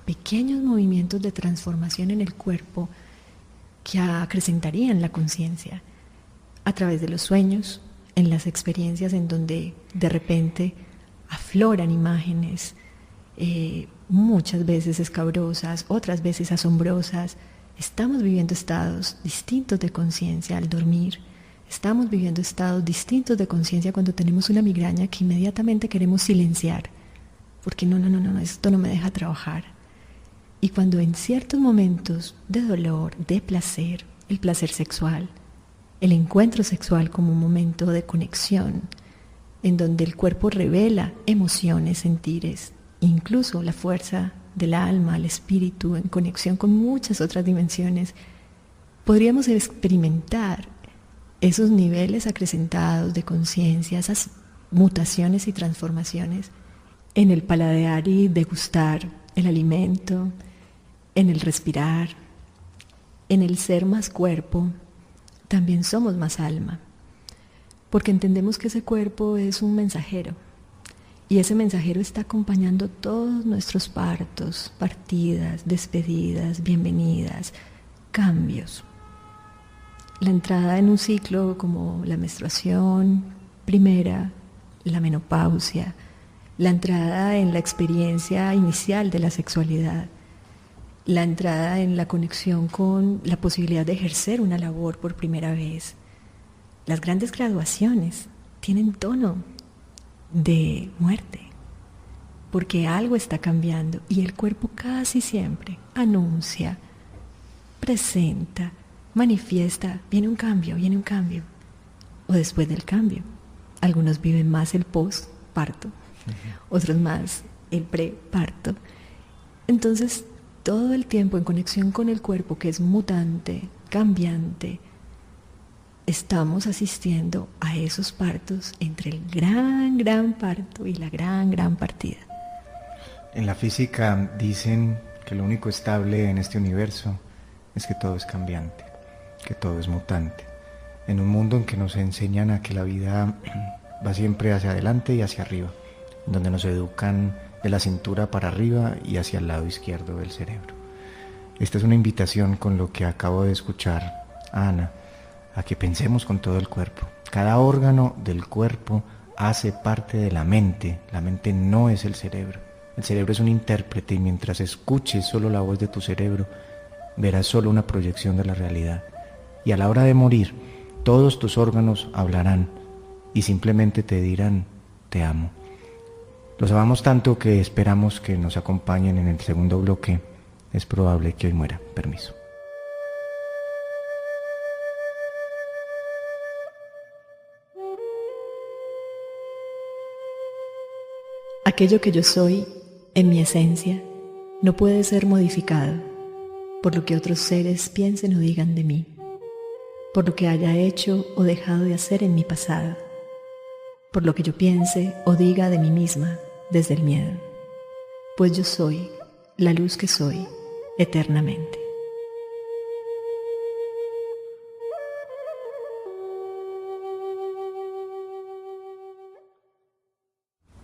pequeños movimientos de transformación en el cuerpo que acrecentarían la conciencia a través de los sueños, en las experiencias en donde de repente afloran imágenes, muchas veces escabrosas, otras veces asombrosas. Estamos viviendo estados distintos de conciencia al dormir. Estamos viviendo estados distintos de conciencia cuando tenemos una migraña que inmediatamente queremos silenciar, porque no, esto no me deja trabajar. Y cuando en ciertos momentos de dolor, de placer, el placer sexual, el encuentro sexual como un momento de conexión, en donde el cuerpo revela emociones, sentires, incluso la fuerza del alma, el espíritu, en conexión con muchas otras dimensiones, podríamos experimentar esos niveles acrecentados de conciencia, esas mutaciones y transformaciones en el paladear y degustar el alimento, en el respirar, en el ser más cuerpo. También somos más alma, porque entendemos que ese cuerpo es un mensajero, y ese mensajero está acompañando todos nuestros partos, partidas, despedidas, bienvenidas, cambios. La entrada en un ciclo como la menstruación primera, la menopausia, la entrada en la experiencia inicial de la sexualidad, la entrada en la conexión con la posibilidad de ejercer una labor por primera vez. Las grandes graduaciones tienen tono de muerte, porque algo está cambiando y el cuerpo casi siempre anuncia, presenta, manifiesta, viene un cambio, o después del cambio. Algunos viven más el post-parto, otros más el pre-parto. Entonces, todo el tiempo en conexión con el cuerpo, que es mutante, cambiante, estamos asistiendo a esos partos entre el gran parto y la gran partida. En la física dicen que lo único estable en este universo es que todo es cambiante, que todo es mutante. En un mundo en que nos enseñan a que la vida va siempre hacia adelante y hacia arriba, donde nos educan de la cintura para arriba y hacia el lado izquierdo del cerebro. Esta es una invitación con lo que acabo de escuchar a Ana, a que pensemos con todo el cuerpo. Cada órgano del cuerpo hace parte de la mente no es el cerebro. El cerebro es un intérprete y mientras escuches solo la voz de tu cerebro, verás solo una proyección de la realidad. Y a la hora de morir, todos tus órganos hablarán y simplemente te dirán, te amo. Los amamos tanto que esperamos que nos acompañen en el segundo bloque. Es probable que hoy muera. Permiso. Aquello que yo soy, en mi esencia, no puede ser modificado por lo que otros seres piensen o digan de mí, por lo que haya hecho o dejado de hacer en mi pasado, por lo que yo piense o diga de mí misma desde el miedo, pues yo soy la luz que soy eternamente.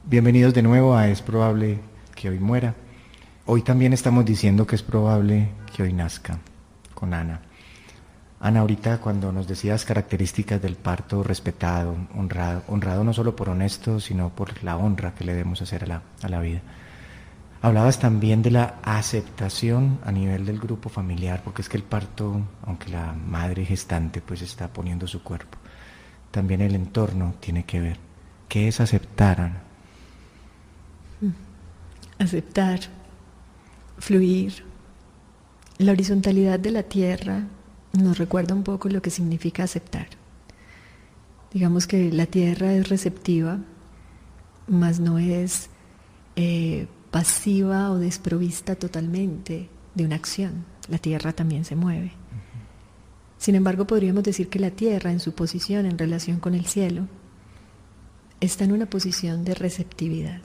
Bienvenidos de nuevo a Es probable que hoy muera. Hoy también estamos diciendo que es probable que hoy nazca, con Ana. Ana, ahorita cuando nos decías características del parto respetado, honrado no solo por honesto, sino por la honra que le debemos hacer a la vida. Hablabas también de la aceptación a nivel del grupo familiar, porque es que el parto, aunque la madre gestante pues está poniendo su cuerpo, también el entorno tiene que ver. ¿Qué es aceptar, Ana? Aceptar, fluir. La horizontalidad de la tierra nos recuerda un poco lo que significa aceptar. Digamos que la tierra es receptiva, mas no es pasiva o desprovista totalmente de una acción. La tierra también se mueve. Sin embargo, podríamos decir que la tierra, en su posición en relación con el cielo, está en una posición de receptividad.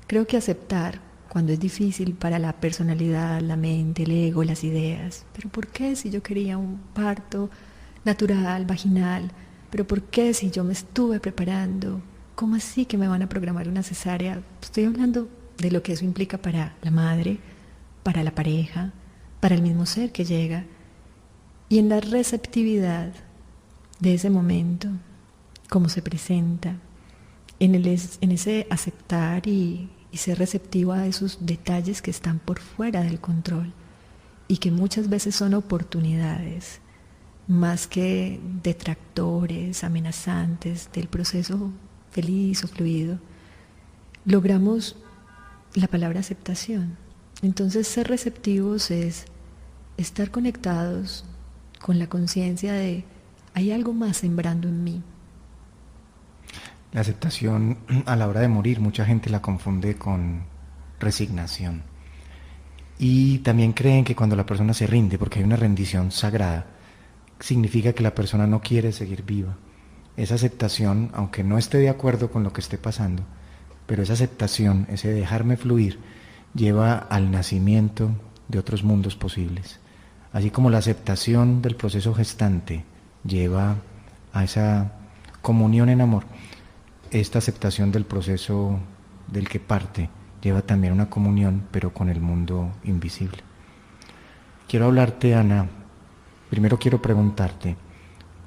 Creo que aceptar, cuando es difícil para la personalidad, la mente, el ego, las ideas, pero ¿por qué si yo quería un parto natural, vaginal? ¿Pero por qué si yo me estuve preparando? ¿Cómo así que me van a programar una cesárea? Estoy hablando de lo que eso implica para la madre, para la pareja, para el mismo ser que llega. Y en la receptividad de ese momento, cómo se presenta, en ese aceptar y y ser receptivo a esos detalles que están por fuera del control y que muchas veces son oportunidades más que detractores, amenazantes del proceso feliz o fluido, logramos la palabra aceptación. Entonces, ser receptivos es estar conectados con la conciencia de hay algo más sembrando en mí. La aceptación a la hora de morir, mucha gente la confunde con resignación. Y también creen que cuando la persona se rinde, porque hay una rendición sagrada, significa que la persona no quiere seguir viva. Esa aceptación, aunque no esté de acuerdo con lo que esté pasando, pero esa aceptación, ese dejarme fluir, lleva al nacimiento de otros mundos posibles. Así como la aceptación del proceso gestante lleva a esa comunión en amor, esta aceptación del proceso del que parte lleva también una comunión, pero con el mundo invisible. Quiero hablarte, Ana, primero quiero preguntarte,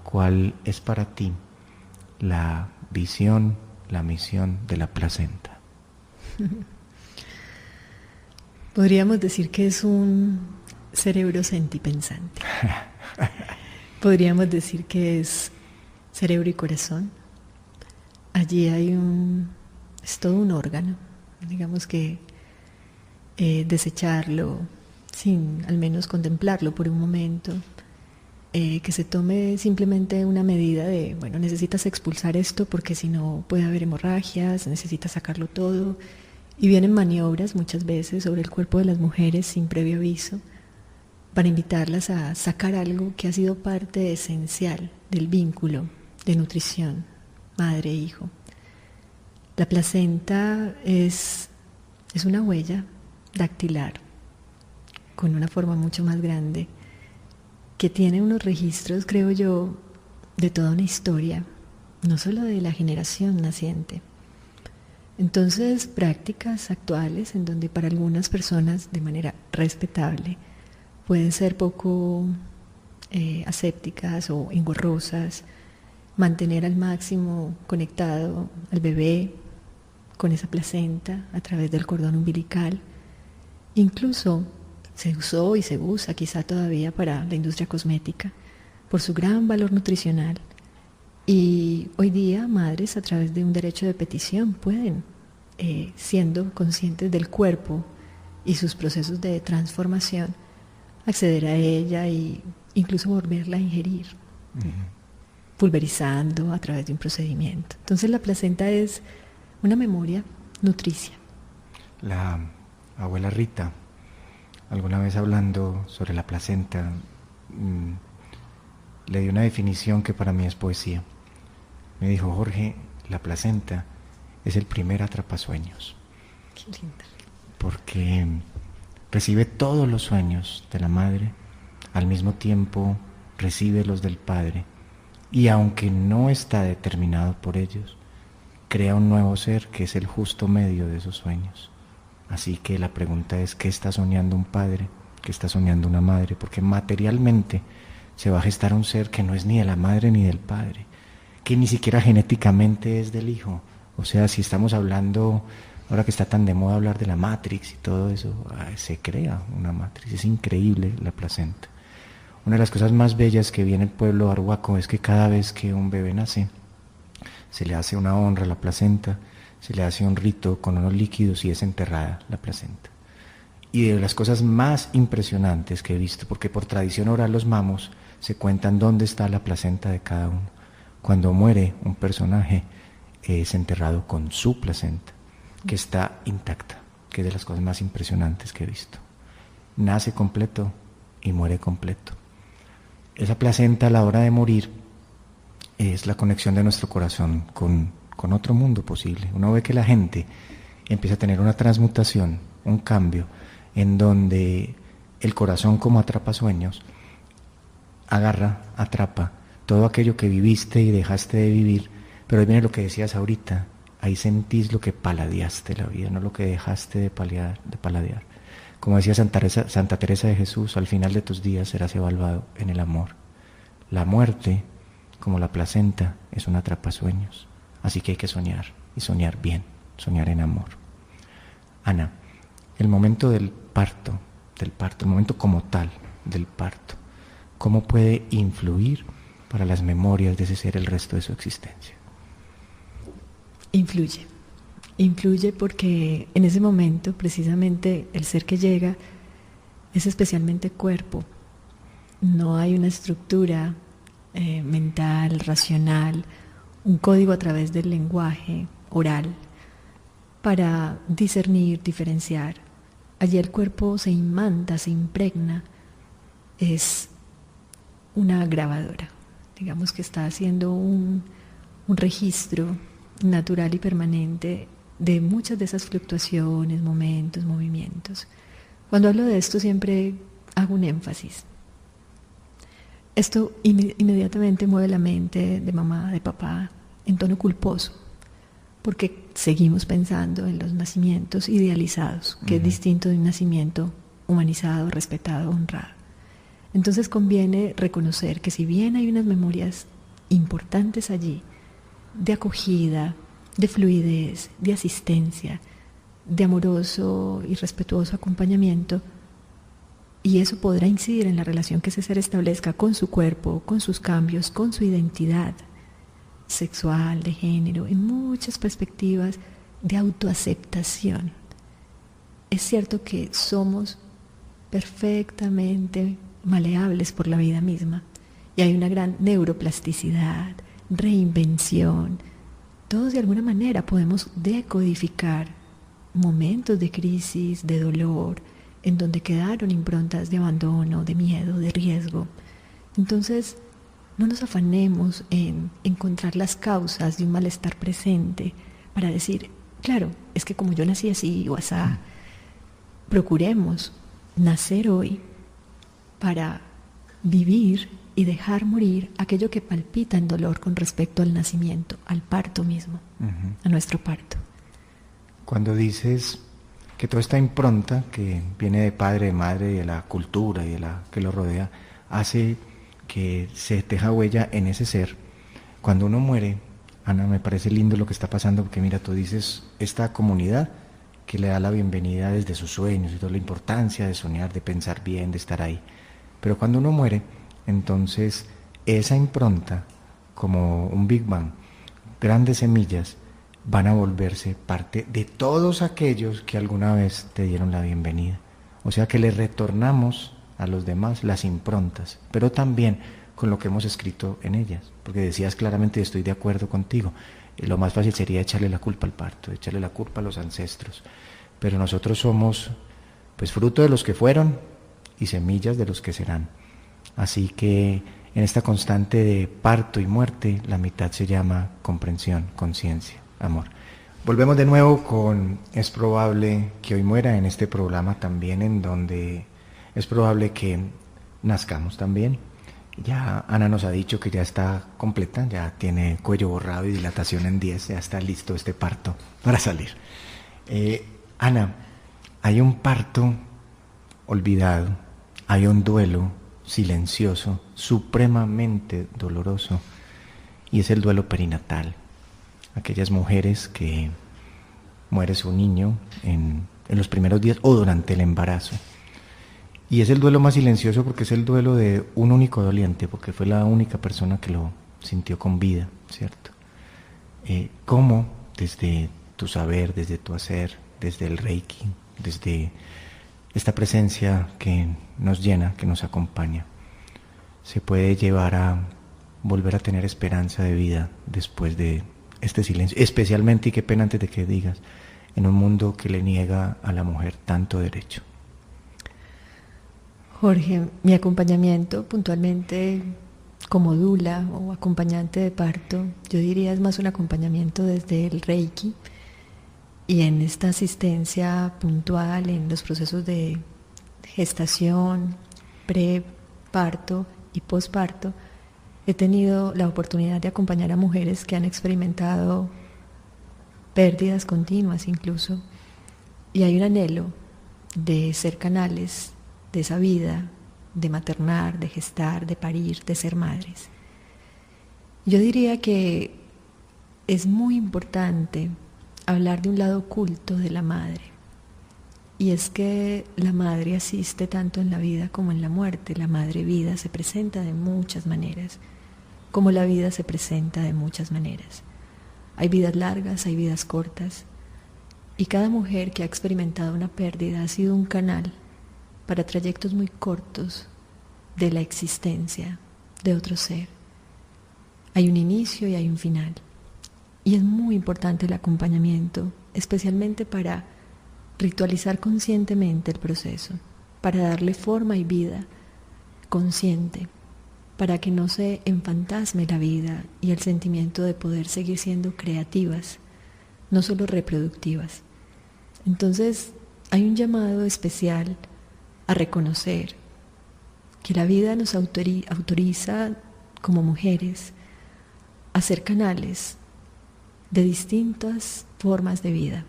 ¿cuál es para ti la visión, la misión de la placenta? Podríamos decir que es un cerebro sentipensante. Podríamos decir que es cerebro y corazón. Allí es todo un órgano, digamos que desecharlo, sin al menos contemplarlo por un momento, que se tome simplemente una medida de, bueno, necesitas expulsar esto porque si no puede haber hemorragias, necesitas sacarlo todo, y vienen maniobras muchas veces sobre el cuerpo de las mujeres sin previo aviso, para invitarlas a sacar algo que ha sido parte esencial del vínculo de nutrición, madre e hijo. La placenta es una huella dactilar con una forma mucho más grande que tiene unos registros, creo yo, de toda una historia, no solo de la generación naciente. Entonces, prácticas actuales en donde para algunas personas, de manera respetable, pueden ser poco asépticas o engorrosas, mantener al máximo conectado al bebé con esa placenta a través del cordón umbilical. Incluso se usó y se usa quizá todavía para la industria cosmética por su gran valor nutricional. Y hoy día madres a través de un derecho de petición pueden, siendo conscientes del cuerpo y sus procesos de transformación, acceder a ella e incluso volverla a ingerir, pulverizando a través de un procedimiento. Entonces la placenta es una memoria nutricia. La abuela Rita, alguna vez hablando sobre la placenta, le dio una definición que para mí es poesía. Me dijo: Jorge, la placenta es el primer atrapasueños. Qué linda. Porque recibe todos los sueños de la madre, al mismo tiempo recibe los del padre, y aunque no está determinado por ellos, crea un nuevo ser que es el justo medio de esos sueños. Así que la pregunta es: ¿qué está soñando un padre? ¿Qué está soñando una madre? Porque materialmente se va a gestar un ser que no es ni de la madre ni del padre, que ni siquiera genéticamente es del hijo. O sea, si estamos hablando, ahora que está tan de moda hablar de la Matrix y todo eso, se crea una Matrix. Es increíble la placenta. Una de las cosas más bellas que viene el pueblo arhuaco es que cada vez que un bebé nace, se le hace una honra a la placenta, se le hace un rito con unos líquidos y es enterrada la placenta. Y de las cosas más impresionantes que he visto, porque por tradición oral los mamos se cuentan dónde está la placenta de cada uno. Cuando muere un personaje, es enterrado con su placenta, que está intacta, que es de las cosas más impresionantes que he visto. Nace completo y muere completo. Esa placenta a la hora de morir es la conexión de nuestro corazón con otro mundo posible. Uno ve que la gente empieza a tener una transmutación, un cambio, en donde el corazón, como atrapasueños, agarra, atrapa todo aquello que viviste y dejaste de vivir. Pero ahí viene lo que decías ahorita: ahí sentís lo que paladeaste la vida, no lo que dejaste de paladear. Como decía Santa Teresa de Jesús: al final de tus días serás evaluado en el amor. La muerte, como la placenta, es un atrapasueños. Así que hay que soñar, y soñar bien, soñar en amor. Ana, el momento del parto, el momento como tal del parto, ¿cómo puede influir para las memorias de ese ser el resto de su existencia? Influye porque en ese momento precisamente el ser que llega es especialmente cuerpo. No hay una estructura mental, racional, un código a través del lenguaje oral para discernir, diferenciar. Allí el cuerpo se imanta, se impregna, es una grabadora. Digamos que está haciendo un registro natural y permanente de muchas de esas fluctuaciones, momentos, movimientos. Cuando hablo de esto siempre hago un énfasis. Esto inmediatamente mueve la mente de mamá, de papá, en tono culposo, porque seguimos pensando en los nacimientos idealizados, que es distinto de un nacimiento humanizado, respetado, honrado. Entonces conviene reconocer que si bien hay unas memorias importantes allí, de acogida, de fluidez, de asistencia, de amoroso y respetuoso acompañamiento, y eso podrá incidir en la relación que ese ser establezca con su cuerpo, con sus cambios, con su identidad sexual, de género, en muchas perspectivas de autoaceptación. Es cierto que somos perfectamente maleables por la vida misma y hay una gran neuroplasticidad, reinvención. Todos de alguna manera podemos decodificar momentos de crisis, de dolor, en donde quedaron improntas de abandono, de miedo, de riesgo. Entonces, no nos afanemos en encontrar las causas de un malestar presente para decir, claro, es que como yo nací así o asá, procuremos nacer hoy para vivir y dejar morir aquello que palpita en dolor con respecto al nacimiento, al parto mismo, a nuestro parto. Cuando dices que toda esta impronta que viene de padre, de madre, de la cultura y de la que lo rodea, hace que se deja huella en ese ser. Cuando uno muere, Ana, me parece lindo lo que está pasando, porque mira, tú dices, esta comunidad que le da la bienvenida desde sus sueños y toda la importancia de soñar, de pensar bien, de estar ahí. Pero cuando uno muere, entonces esa impronta, como un Big Bang, grandes semillas, van a volverse parte de todos aquellos que alguna vez te dieron la bienvenida. O sea que le retornamos a los demás las improntas, pero también con lo que hemos escrito en ellas, porque decías claramente, estoy de acuerdo contigo, lo más fácil sería echarle la culpa al parto, echarle la culpa a los ancestros, pero nosotros somos pues fruto de los que fueron y semillas de los que serán. Así que en esta constante de parto y muerte, la mitad se llama comprensión, conciencia, amor. Volvemos de nuevo con Es probable que hoy muera, en este programa también en donde es probable que nazcamos también. Ya Ana nos ha dicho que ya está completa, ya tiene cuello borrado y dilatación en 10, ya está listo este parto para salir. Ana, hay un parto olvidado, hay un duelo silencioso, supremamente doloroso, y es el duelo perinatal. Aquellas mujeres que muere su niño en los primeros días o durante el embarazo. Y es el duelo más silencioso porque es el duelo de un único doliente, porque fue la única persona que lo sintió con vida, ¿cierto? ¿Cómo desde tu saber, desde tu hacer, desde el Reiki, desde esta presencia que nos llena, que nos acompaña, se puede llevar a volver a tener esperanza de vida después de este silencio? Especialmente, y qué pena antes de que digas, en un mundo que le niega a la mujer tanto derecho. Jorge, mi acompañamiento puntualmente como dula o acompañante de parto, yo diría es más un acompañamiento desde el Reiki y en esta asistencia puntual en los procesos de gestación, preparto y posparto. He tenido la oportunidad de acompañar a mujeres que han experimentado pérdidas continuas incluso, y hay un anhelo de ser canales de esa vida, de maternar, de gestar, de parir, de ser madres. Yo diría que es muy importante hablar de un lado oculto de la madre, y es que la madre asiste tanto en la vida como en la muerte. La madre vida se presenta de muchas maneras, como la vida se presenta de muchas maneras. Hay vidas largas, hay vidas cortas, y cada mujer que ha experimentado una pérdida ha sido un canal para trayectos muy cortos de la existencia de otro ser. Hay un inicio y hay un final. Y es muy importante el acompañamiento, especialmente para ritualizar conscientemente el proceso, para darle forma y vida consciente, para que no se enfantasme la vida y el sentimiento de poder seguir siendo creativas, no solo reproductivas. Entonces, hay un llamado especial a reconocer que la vida nos autoriza como mujeres a ser canales de distintas formas de vida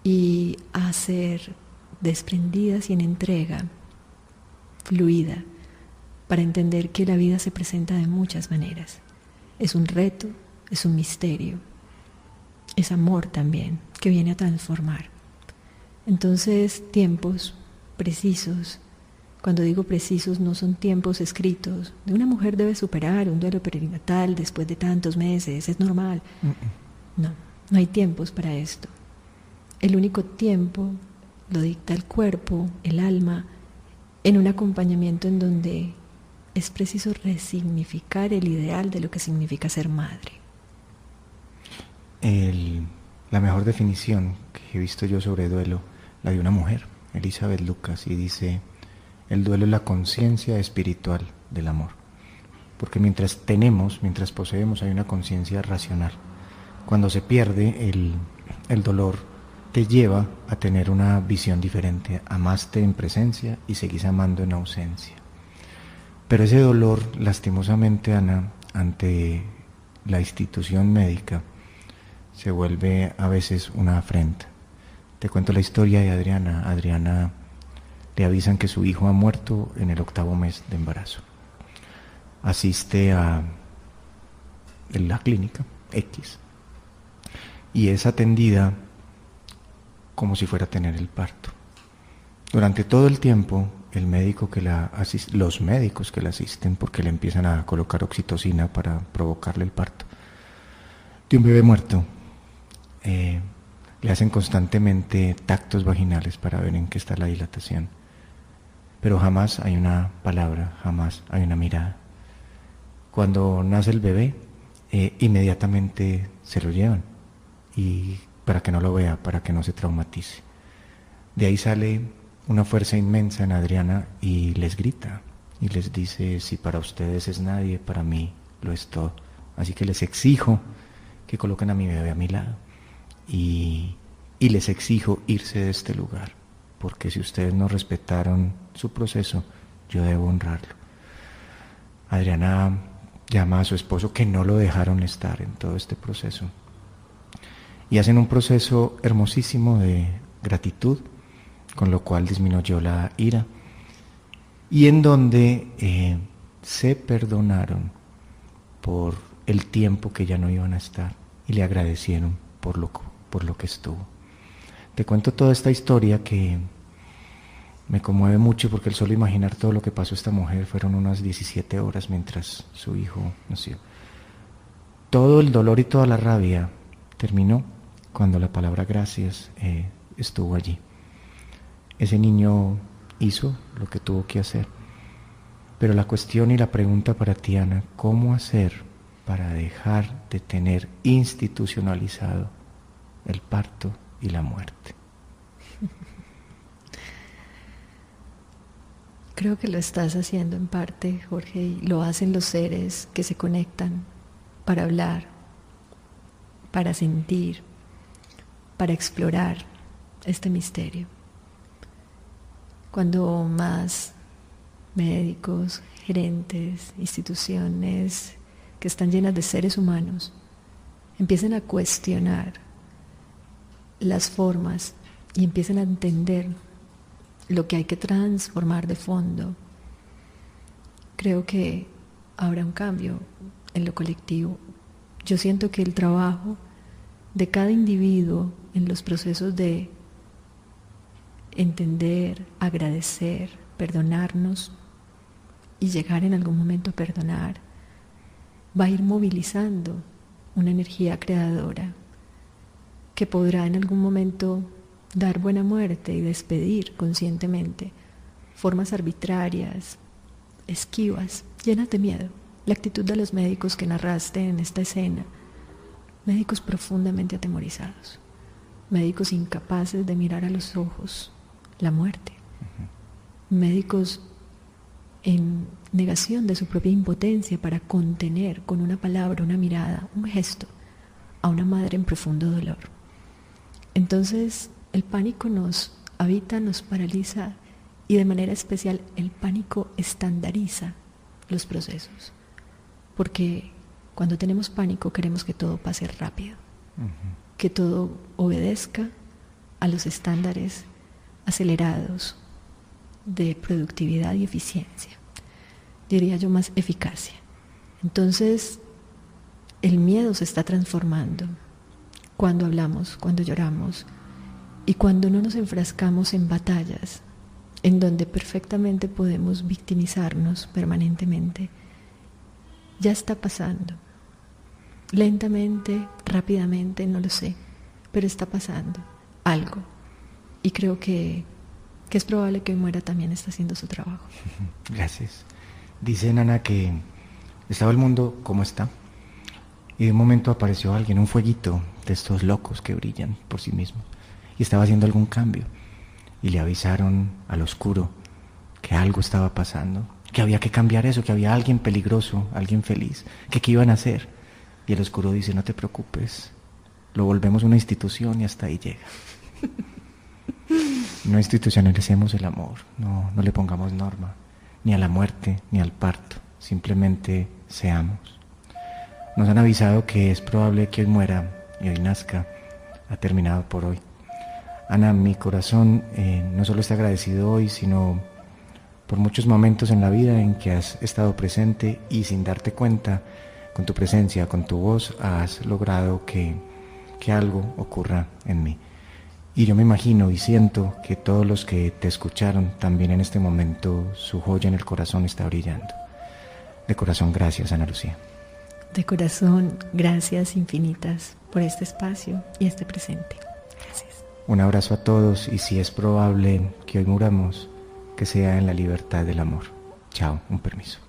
y a ser desprendidas y en entrega fluida para entender que la vida se presenta de muchas maneras. Es un reto, es un misterio, es amor también que viene a transformar. Entonces, tiempos precisos, cuando digo precisos no son tiempos escritos, de una mujer debe superar un duelo perinatal después de tantos meses, es normal. No hay tiempos para esto. El único tiempo lo dicta el cuerpo, el alma, en un acompañamiento en donde es preciso resignificar el ideal de lo que significa ser madre. La mejor definición que he visto yo sobre duelo, la de una mujer, Elizabeth Lucas, y dice: el duelo es la conciencia espiritual del amor. Porque mientras poseemos, hay una conciencia racional. Cuando se pierde, el dolor te lleva a tener una visión diferente. Amaste en presencia y seguís amando en ausencia. Pero ese dolor, lastimosamente, Ana, ante la institución médica, se vuelve a veces una afrenta. Te cuento la historia de Adriana. Adriana le avisan que su hijo ha muerto en el 8º mes de embarazo. Asiste a la clínica X y es atendida como si fuera a tener el parto. Durante todo el tiempo, los médicos que la asisten, porque le empiezan a colocar oxitocina para provocarle el parto de un bebé muerto, le hacen constantemente tactos vaginales para ver en qué está la dilatación. Pero jamás hay una palabra, jamás hay una mirada. Cuando nace el bebé, inmediatamente se lo llevan, y para que no lo vea, para que no se traumatice. De ahí sale una fuerza inmensa en Adriana y les grita, y les dice: si para ustedes es nadie, para mí lo es todo. Así que les exijo que coloquen a mi bebé a mi lado, y les exijo irse de este lugar, porque si ustedes no respetaron su proceso, yo debo honrarlo. Adriana llama a su esposo, que no lo dejaron estar en todo este proceso, y hacen un proceso hermosísimo de gratitud, con lo cual disminuyó la ira, y en donde se perdonaron por el tiempo que ya no iban a estar, y le agradecieron por lo que estuvo. Te cuento toda esta historia que me conmueve mucho, porque el solo imaginar todo lo que pasó esta mujer fueron unas 17 horas mientras su hijo nació. Todo el dolor y toda la rabia terminó cuando la palabra gracias estuvo allí. Ese niño hizo lo que tuvo que hacer. Pero la cuestión y la pregunta para ti, Ana: ¿cómo hacer para dejar de tener institucionalizado el parto y la muerte? Creo que lo estás haciendo en parte, Jorge, y lo hacen los seres que se conectan para hablar, para sentir, para explorar este misterio. Cuando más médicos, gerentes, instituciones que están llenas de seres humanos empiecen a cuestionar las formas y empiecen a entender lo que hay que transformar de fondo, creo que habrá un cambio en lo colectivo. Yo siento que el trabajo de cada individuo en los procesos de entender, agradecer, perdonarnos y llegar en algún momento a perdonar, va a ir movilizando una energía creadora que podrá en algún momento dar buena muerte y despedir conscientemente formas arbitrarias, esquivas, llenas de miedo. La actitud de los médicos que narraste en esta escena, médicos profundamente atemorizados, médicos incapaces de mirar a los ojos la muerte, médicos en negación de su propia impotencia para contener con una palabra, una mirada, un gesto a una madre en profundo dolor. Entonces el pánico nos habita, nos paraliza y de manera especial el pánico estandariza los procesos, porque cuando tenemos pánico queremos que todo pase rápido, que todo obedezca a los estándares acelerados de productividad y eficiencia, diría yo más eficacia. Entonces el miedo se está transformando cuando hablamos, cuando lloramos y cuando no nos enfrascamos en batallas en donde perfectamente podemos victimizarnos permanentemente. Ya está pasando, lentamente, rápidamente, no lo sé, pero está pasando algo y creo que es probable que hoy muera también está haciendo su trabajo. Gracias. Dice Nana que estaba el mundo como está y de un momento apareció alguien, un fueguito de estos locos que brillan por sí mismos y estaba haciendo algún cambio y le avisaron al oscuro que algo estaba pasando, que había que cambiar eso, que había alguien peligroso, alguien feliz, que qué iban a hacer. Y el oscuro dice, no te preocupes, lo volvemos una institución y hasta ahí llega. No institucionalicemos el amor, no le pongamos norma, ni a la muerte, ni al parto, simplemente seamos. Nos han avisado que es probable que hoy muera y hoy nazca, ha terminado por hoy. Ana, mi corazón no solo está agradecido hoy, sino por muchos momentos en la vida en que has estado presente y sin darte cuenta, con tu presencia, con tu voz, has logrado que algo ocurra en mí. Y yo me imagino y siento que todos los que te escucharon también en este momento, su joya en el corazón está brillando. De corazón, gracias, Ana Lucía. De corazón, gracias infinitas por este espacio y este presente. Gracias. Un abrazo a todos y si es probable que hoy muramos, que sea en la libertad del amor. Chao, un permiso.